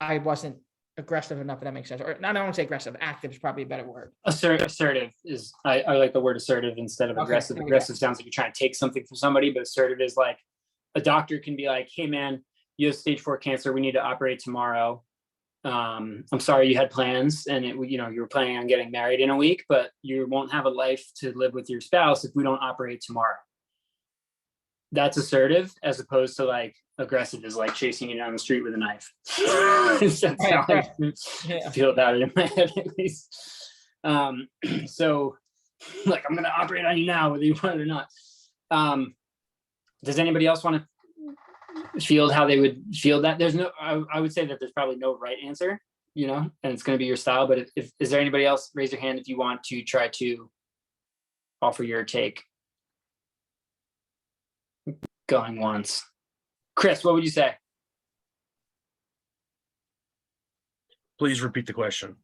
I wasn't aggressive enough, if that makes sense. Or not, I don't want to say aggressive. Active is probably a better word. Assertive is, I like the word assertive instead of aggressive. Aggressive sounds like you're trying to take something from somebody, but assertive is like a doctor can be like, hey man, you have stage 4 cancer. We need to operate tomorrow. I'm sorry you had plans and you were planning on getting married in a week, but you won't have a life to live with your spouse if we don't operate tomorrow. That's assertive, as opposed to like aggressive is like chasing you down the street with a knife. That's how I feel about it in my head, at least. So like, I'm going to operate on you now, whether you want it or not. Does anybody else want to field how they would field that? There's no, I would say that there's probably no right answer, and it's going to be your style. But if is there anybody else, raise your hand if you want to try to offer your take. Going once. Chris, what would you say? Please repeat the question.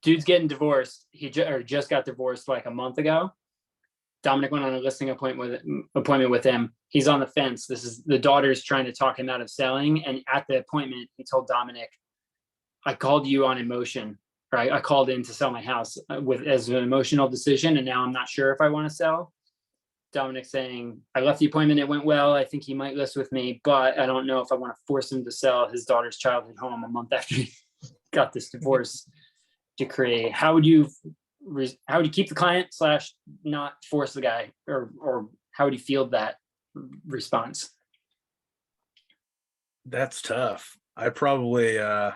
Dude's getting divorced. He just got divorced like a month ago. Dominic went on a listing appointment with him. He's on the fence. The daughter's trying to talk him out of selling. And at the appointment, he told Dominic, I called you on emotion, right? I called in to sell my house as an emotional decision. And now I'm not sure if I want to sell. Dominic saying, I left the appointment. It went well. I think he might list with me, but I don't know if I want to force him to sell his daughter's childhood home a month after he got this divorce decree. How would you keep the client / not force the guy, or how would you field that response? That's tough. I probably, I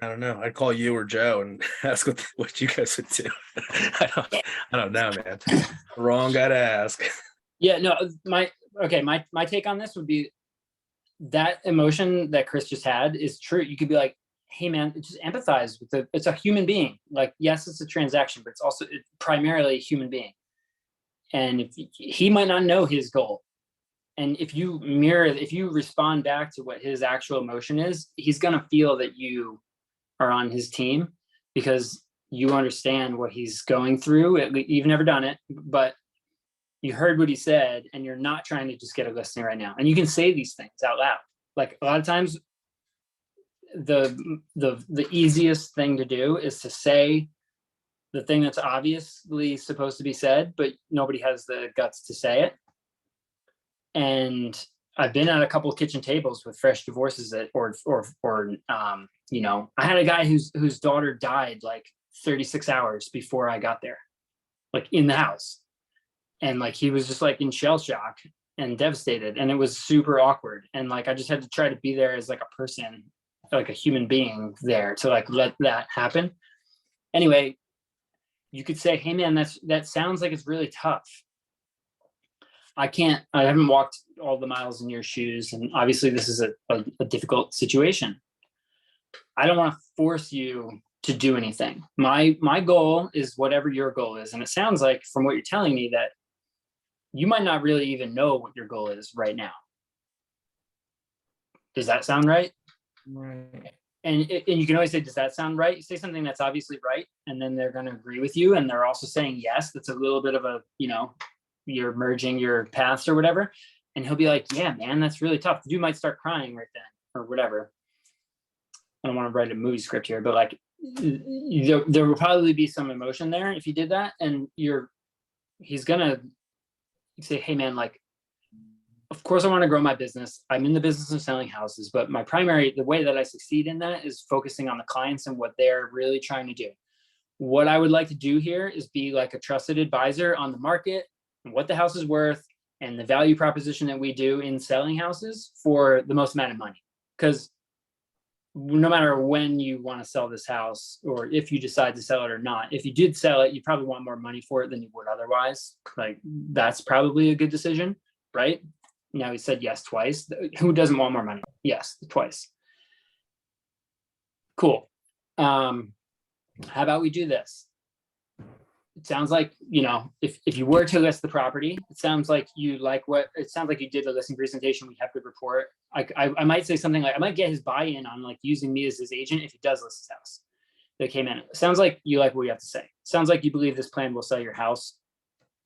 don't know. I'd call you or Joe and ask what you guys would do. I don't know, man. Wrong guy to ask. Yeah, no, my take on this would be that emotion that Chris just had is true. You could be like, hey man, just empathize with it's a human being. Like, yes, it's a transaction, but it's also primarily a human being. And if he might not know his goal. And if you respond back to what his actual emotion is, he's going to feel that you are on his team because you understand what he's going through. You've never done it, but you heard what he said, and you're not trying to just get a listing right now. And you can say these things out loud. Like, a lot of times the easiest thing to do is to say the thing that's obviously supposed to be said, but nobody has the guts to say it. And I've been at a couple of kitchen tables with fresh divorces I had a guy whose daughter died like 36 hours before I got there, like in the house. And like, he was just like in shell shock and devastated. And it was super awkward. And like, I just had to try to be there as like a person, like a human being there to like, let that happen. Anyway, you could say, hey man, that sounds like it's really tough. I haven't walked all the miles in your shoes. And obviously this is a difficult situation. I don't want to force you to do anything. My goal is whatever your goal is. And it sounds like from what you're telling me that you might not really even know what your goal is right now. Does that sound right? Right. And you can always say, does that sound right? You say something that's obviously right, and then they're going to agree with you. And they're also saying, yes, that's a little bit of a, you're merging your paths or whatever. And he'll be like, yeah, man, that's really tough. The dude might start crying right then or whatever. I don't want to write a movie script here, but like there will probably be some emotion there if you did that. And he's going to say, hey man, like, of course I want to grow my business. I'm in the business of selling houses, but the way that I succeed in that is focusing on the clients and what they're really trying to do. What I would like to do here is be like a trusted advisor on the market and what the house is worth and the value proposition that we do in selling houses for the most amount of money. Because no matter when you want to sell this house or if you decide to sell it or not, if you did sell it, you probably want more money for it than you would otherwise. Like, that's probably a good decision, right? Now, he said yes twice. Who doesn't want more money? Yes, twice. Cool. How about we do this? It sounds like, if you were to list the property, it sounds like you did the listing presentation. We have good rapport. I might say something like, I might get his buy-in on like using me as his agent if he does list his house that came in. It sounds like you like what you have to say. It sounds like you believe this plan will sell your house,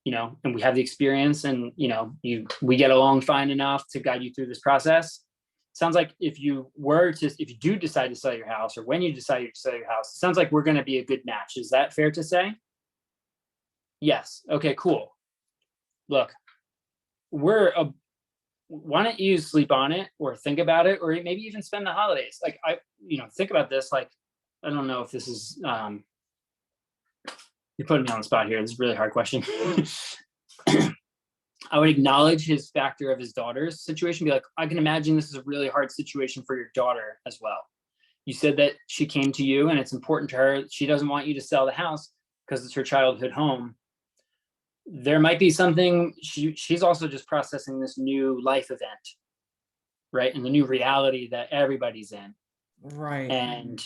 and we have the experience and, we get along fine enough to guide you through this process. Sounds like if you do decide to sell your house or when you decide to sell your house, it sounds like we're going to be a good match. Is that fair to say? Yes. Okay, cool. Look, we're why don't you sleep on it or think about it, or maybe even spend the holidays? Like think about this. Like, I don't know if this is, you're putting me on the spot here. This is a really hard question. I would acknowledge his factor of his daughter's situation. Be like, I can imagine this is a really hard situation for your daughter as well. You said that she came to you and it's important to her. She doesn't want you to sell the house because it's her childhood home. There might be something, she's also just processing this new life event, right? And the new reality that everybody's in. Right. And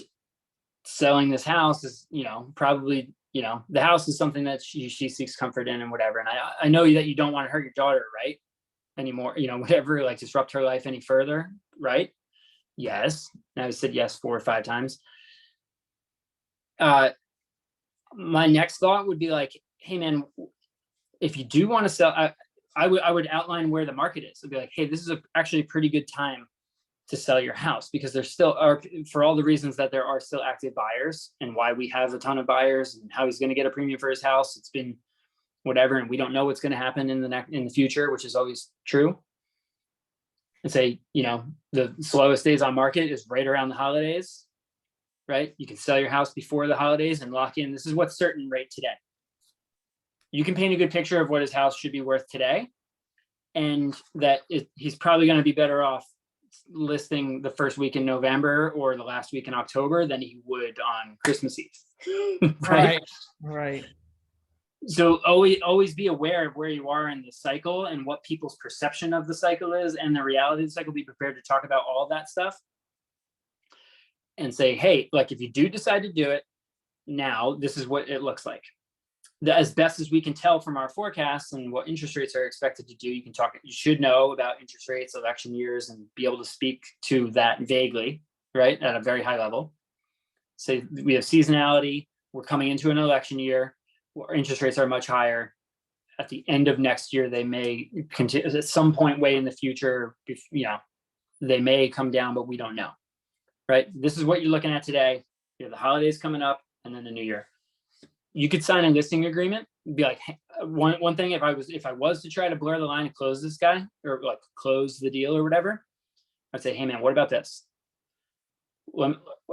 selling this house is, probably, the house is something that she seeks comfort in and whatever. And I know that you don't want to hurt your daughter, right? Anymore, whatever, like disrupt her life any further, right? Yes. And I said yes 4 or 5 times. My next thought would be like, hey man, if you do want to sell, I would outline where the market is. I'd be like, hey, this is actually a pretty good time to sell your house, because there still are, for all the reasons that there are still active buyers, and why we have a ton of buyers, and how he's going to get a premium for his house. It's been whatever, and we don't know what's going to happen in the future, which is always true. And say, the slowest days on market is right around the holidays, right? You can sell your house before the holidays and lock in. This is what's certain right today. You can paint a good picture of what his house should be worth today, and that he's probably going to be better off listing the first week in November or the last week in October than he would on Christmas Eve. Right. So always be aware of where you are in the cycle and what people's perception of the cycle is and the reality of the cycle. Be prepared to talk about all that stuff and say, hey, like, if you do decide to do it now, this is what it looks like. As best as we can tell from our forecasts and what interest rates are expected to do, you should know about interest rates, election years, and be able to speak to that vaguely, right? At a very high level. Say we have seasonality. We're coming into an election year where interest rates are much higher. At the end of next year, they may continue at some point way in the future, they may come down, but we don't know, right? This is what you're looking at today. You have the holidays coming up and then the new year. You could sign a listing agreement and be like, hey, one thing, if I was to try to blur the line and close this guy, or like close the deal or whatever, I'd say, hey man, what about this?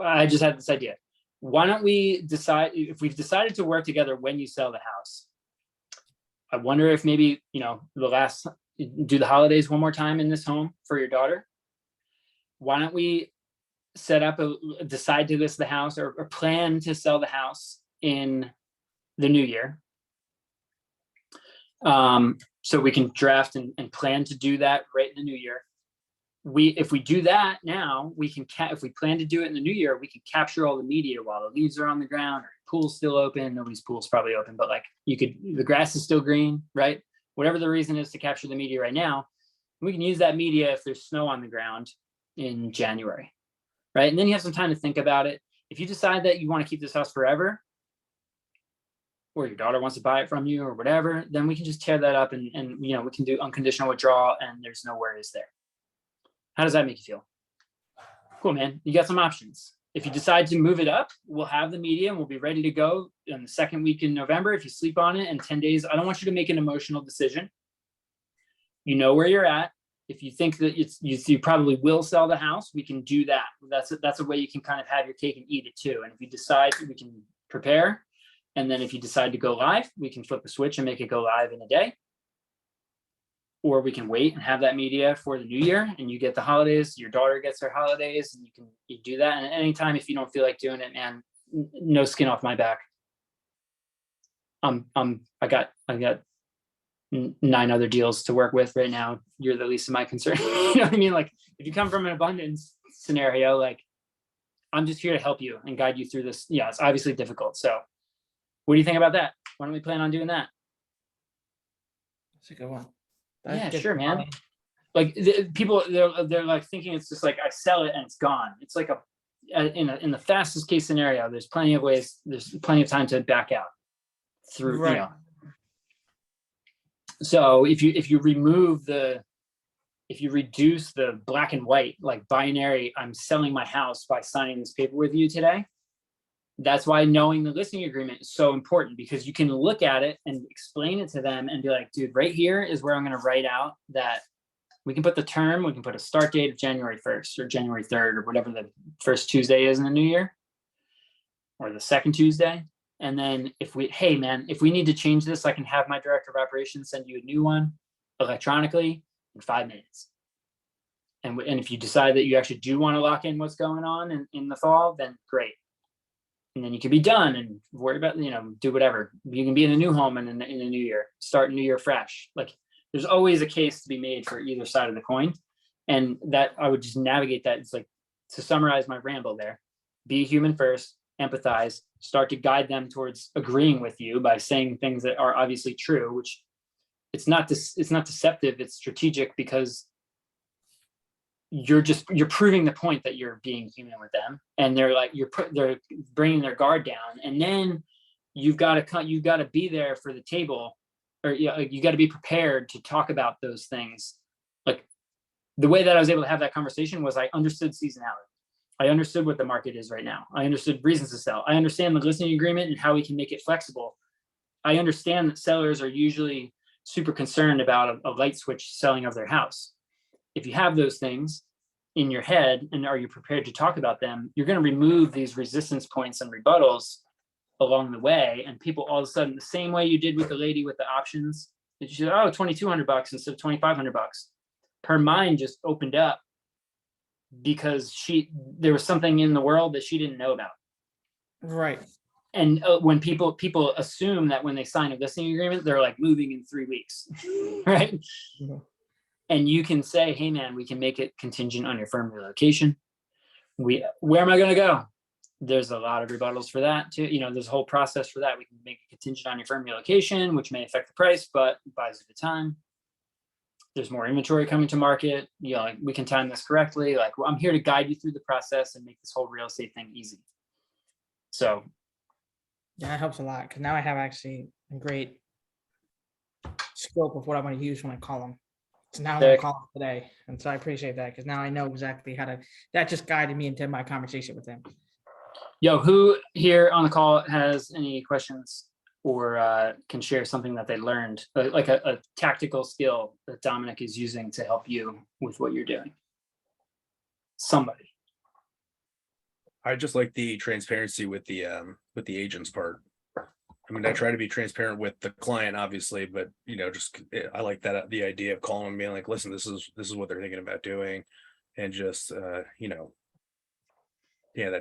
I just had this idea. Why don't we decide, if we've decided to work together when you sell the house, I wonder if maybe, do the holidays one more time in this home for your daughter. Why don't we decide to list the house or plan to sell the house in the new year, so we can draft and plan to do that right in the new year. If we do that now, we can if we plan to do it in the new year, we can capture all the media while the leaves are on the ground, or pool's still open. Nobody's pool's probably open, but like the grass is still green, right? Whatever the reason is to capture the media right now, we can use that media if there's snow on the ground in January, right? And then you have some time to think about it. If you decide that you want to keep this house forever, or your daughter wants to buy it from you or whatever, then we can just tear that up and we can do unconditional withdrawal and there's no worries there. How does that make you feel? Cool, man. You got some options. If you decide to move it up, we'll have the media and we'll be ready to go in the second week in November. If you sleep on it in 10 days, I don't want you to make an emotional decision. You know where you're at. If you think that you probably will sell the house, we can do that. That's a way you can kind of have your cake and eat it too. And if you decide, we can prepare. And then if you decide to go live, we can flip a switch and make it go live in a day. Or we can wait and have that media for the new year, and you get the holidays, your daughter gets her holidays, and you do that. And at any time, if you don't feel like doing it, man, no skin off my back. I got 9 other deals to work with right now. You're the least of my concern. You know what I mean? Like, if you come from an abundance scenario, like, I'm just here to help you and guide you through this. Yeah, it's obviously difficult. So what do you think about that? Why don't we plan on doing that? That's a good one. Yeah, sure, man. Like people, they're like thinking it's just like I sell it and it's gone. It's like in the fastest case scenario, there's plenty of ways. There's plenty of time to back out through. Right. So if you reduce the black and white, like binary, I'm selling my house by signing this paper with you today. That's why knowing the listing agreement is so important, because you can look at it and explain it to them and be like, dude, right here is where I'm going to write out that we can put the term, we can put a start date of January 1st or January 3rd or whatever the first Tuesday is in the new year, or the second Tuesday. And then if we, hey man, if we need to change this, I can have my director of operations send you a new one electronically in 5 minutes. And if you decide that you actually do want to lock in what's going on in the fall, then great. And then you can be done and worry about, do whatever. You can be in a new home in the new year, start new year fresh. Like there's always a case to be made for either side of the coin. And that I would just navigate that. It's like, to summarize my ramble there, be human first, empathize, start to guide them towards agreeing with you by saying things that are obviously true, which it's not deceptive, it's strategic, because you're proving the point that you're being human with them, and they're bringing their guard down, and then you've got to be there for the table, or you got to be prepared to talk about those things. Like the way that I was able to have that conversation was I understood seasonality. I understood what the market is right now. I understood reasons to sell. I understand the listing agreement and how we can make it flexible. I understand that sellers are usually super concerned about a light switch selling of their house. If you have those things in your head and are you prepared to talk about them, you're going to remove these resistance points and rebuttals along the way. And people all of a sudden, the same way you did with the lady with the options, that you said, oh, $2,200 instead of $2,500. Her mind just opened up because there was something in the world that she didn't know about. Right. And when people assume that when they sign a listing agreement, they're like moving in 3 weeks, right? Mm-hmm. And you can say, hey man, we can make it contingent on your firm relocation. Where am I going to go? There's a lot of rebuttals for that too. There's a whole process for that. We can make it contingent on your firm relocation, which may affect the price, but buys you the time. There's more inventory coming to market. We can time this correctly. I'm here to guide you through the process and make this whole real estate thing easy. So. Yeah, that helps a lot, because now I have actually a great scope of what I want to use when I call them. So now I'm going to call them today. And so I appreciate that, because now I know exactly that just guided me into my conversation with them. Yo, who here on the call has any questions or can share something that they learned, like a tactical skill that Dominic is using to help you with what you're doing? Somebody. I just like the transparency with the agents part. I mean, I try to be transparent with the client, obviously, but I like that the idea of calling and being like, listen, this is what they're thinking about doing, and just that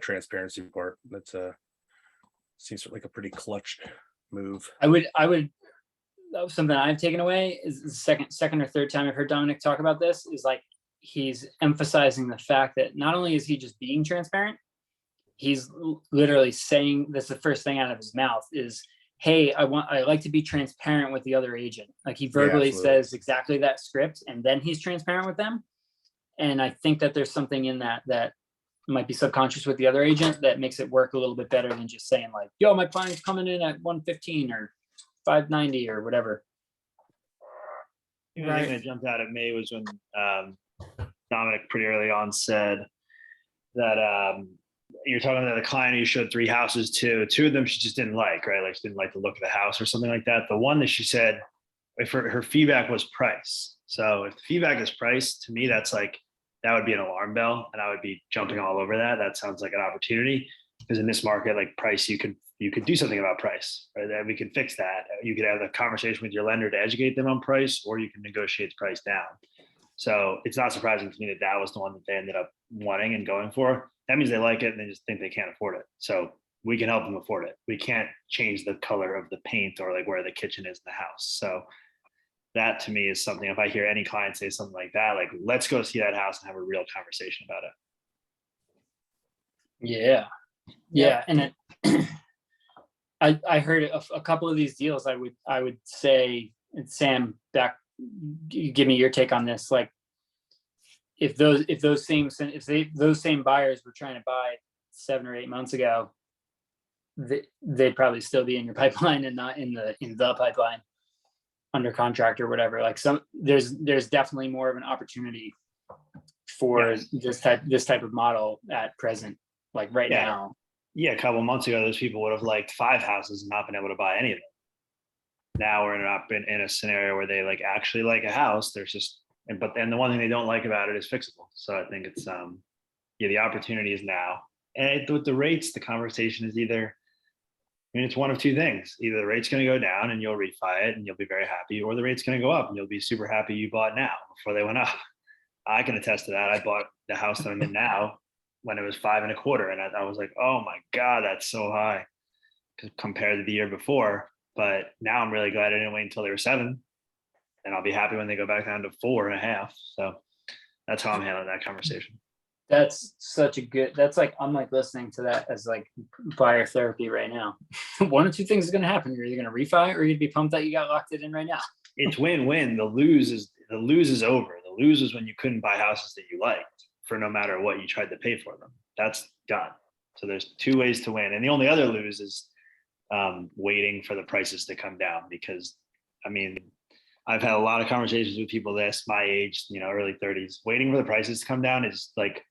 transparency part. That's seems like a pretty clutch move. I would that was something I've taken away is the second or third time I've heard Dominic talk about this, is like he's emphasizing the fact that not only is he just being transparent, he's literally saying, that's the first thing out of his mouth is, hey, I like to be transparent with the other agent. Like he verbally says exactly that script, and then he's transparent with them. And I think that there's something in that might be subconscious with the other agent that makes it work a little bit better than just saying like, yo, my client's coming in at 115 or 590 or whatever. The thing that jumped out at me was when Dominic pretty early on said that you're talking about the client you showed 3 houses to. 2 of them she just didn't like, right? Like she didn't like the look of the house or something like that. The one that she said, if her feedback was price. So if the feedback is price, to me, that's like, that would be an alarm bell, and I would be jumping all over that. That sounds like an opportunity, because in this market, like price, you could do something about price, right? That we could fix that. You could have a conversation with your lender to educate them on price, or you can negotiate the price down. So it's not surprising to me that that was the one that they ended up wanting and going for. That means they like it and they just think they can't afford it. So we can help them afford it. We can't change the color of the paint or like where the kitchen is in the house. So that to me is something, if I hear any client say something like that, like, let's go see that house and have a real conversation about it. Yeah. And I heard a couple of these deals. I would say, and Sam, give me your take on this. Like, if those same buyers were trying to buy 7 or 8 months ago, they'd probably still be in your pipeline and not in the pipeline under contract or whatever. Like there's definitely more of an opportunity for this type of model at present, like right now. Yeah, a couple of months ago, those people would have liked 5 houses and not been able to buy any of them. Now we're in a scenario where they like actually like a house. There's just And the one thing they don't like about it is fixable. So I think it's, yeah, the opportunity is now. And with the rates, the conversation is either, I mean, it's one of two things. Either the rate's going to go down and you'll refi it and you'll be very happy, or the rate's going to go up and you'll be super happy you bought now before they went up. I can attest to that. I bought the house that I'm in now when it was 5.25, and I was like, oh my God, that's so high compared to the year before. But now I'm really glad I didn't wait until they were 7, and I'll be happy when they go back down to 4.5. So that's how I'm handling that conversation. That's such a good, that's like, I'm like listening to that as like buyer therapy right now. One or two things is going to happen. You're either going to refi or you'd be pumped that you got locked it in right now. It's win-win. The lose is over. The lose is when you couldn't buy houses that you liked for no matter what you tried to pay for them. That's done. So there's 2 ways to win. And the only other lose is waiting for the prices to come down, because I mean, I've had a lot of conversations with people this my age, early 30s. Waiting for the prices to come down is like,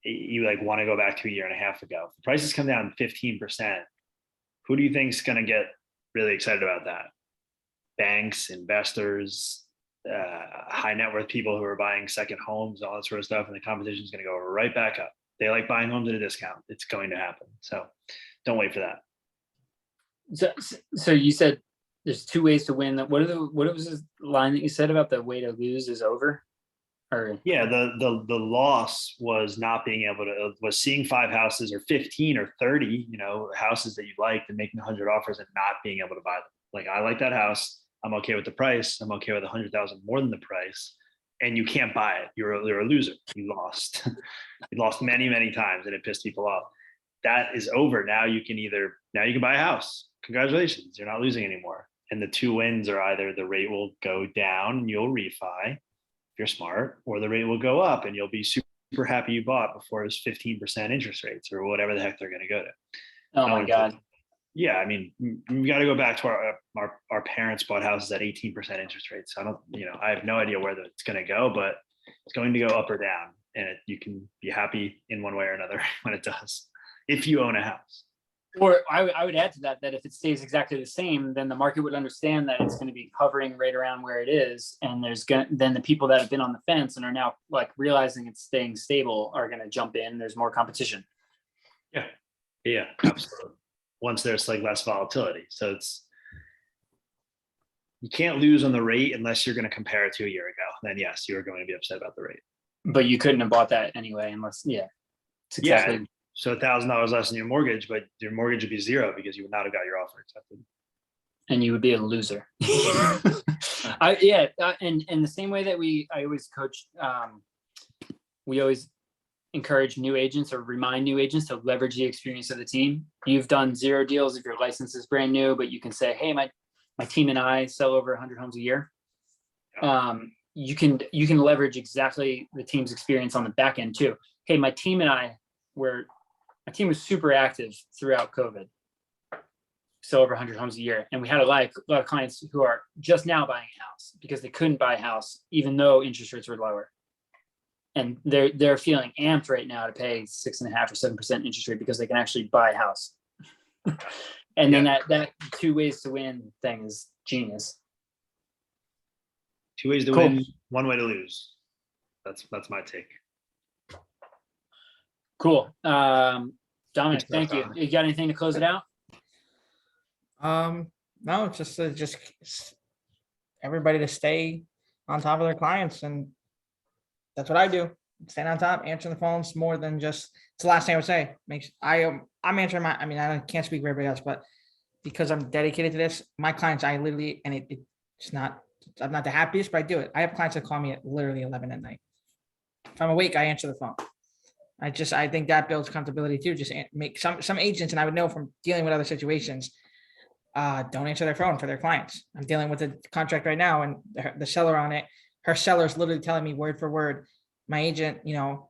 you like want to go back to a year and a half ago. If the prices come down 15%, who do you think is going to get really excited about that? Banks, investors, high net worth people who are buying second homes, all that sort of stuff. And the competition is going to go right back up. They like buying homes at a discount. It's going to happen. So don't wait for that. So you said there's 2 ways to win. What was the line that you said about the way to lose is over? Or yeah, the loss was not being able to, was seeing 5 houses or 15 or 30, houses that you liked and making 100 offers and not being able to buy them. Like, I like that house. I'm okay with the price. I'm okay with 100,000 more than the price. And you can't buy it. You're a loser. You lost. You lost many, many times, and it pissed people off. That is over. Now you can buy a house. Congratulations. You're not losing anymore. And the 2 wins are either the rate will go down and you'll refi if you're smart, or the rate will go up and you'll be super happy you bought before it was 15% interest rates or whatever the heck they're going to go to. oh my God. Yeah, I mean, we got to go back to our parents bought houses at 18% interest rates. I don't, I have no idea where it's going to go, but it's going to go up or down, and you can be happy in one way or another when it does, if you own a house. Or I would add to that if it stays exactly the same, then the market would understand that it's going to be hovering right around where it is. And then the people that have been on the fence and are now like realizing it's staying stable are going to jump in. There's more competition. Yeah, absolutely. Once there's like less volatility. So you can't lose on the rate unless you're going to compare it to a year ago. Then yes, you're going to be upset about the rate. But you couldn't have bought that anyway, unless, it's exactly. Yeah. So $1,000 less than your mortgage, but your mortgage would be 0 because you would not have got your offer accepted. And you would be a loser. And the same way that I always coach, we always encourage new agents or remind new agents to leverage the experience of the team. You've done 0 deals if your license is brand new, but you can say, hey, my team and I sell over 100 homes a year. You can leverage exactly the team's experience on the back end too. Hey, my team was super active throughout COVID. Sell over 100 homes a year. And we had a lot of clients who are just now buying a house because they couldn't buy a house, even though interest rates were lower. And they're feeling amped right now to pay 6.5% or 7% interest rate because they can actually buy a house. And then that 2 ways to win thing is genius. 2 ways to win, 1 way to lose. That's my take. Cool. Dominic, thank you. You got anything to close it out? No, it's just everybody to stay on top of their clients, and that's what I do. Staying on top, answering the phones more than just. It's the last thing I would say. I'm answering I can't speak for everybody else, but because I'm dedicated to this, my clients, I literally, and it's not. I'm not the happiest, but I do it. I have clients that call me at literally 11 at night. If I'm awake, I answer the phone. I think that builds comfortability too. Just make some agents, and I would know from dealing with other situations, don't answer their phone for their clients. I'm dealing with a contract right now, and the seller on it, her seller is literally telling me word for word, my agent,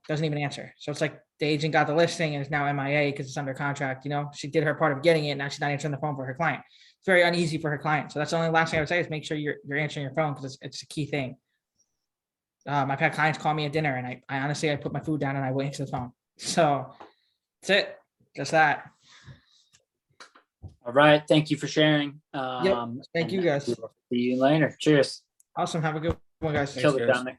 doesn't even answer. So it's like the agent got the listing and is now MIA because it's under contract. She did her part of getting it. Now she's not answering the phone for her client. It's very uneasy for her client. So that's the only last thing I would say is make sure you're answering your phone, because it's a key thing. I've had clients call me at dinner, and I honestly, I put my food down and I wait answer the phone. So that's it. Just that. All right. Thank you for sharing. Thank you guys. See you later. Cheers. Awesome. Have a good one, guys. Killed it, Dominic.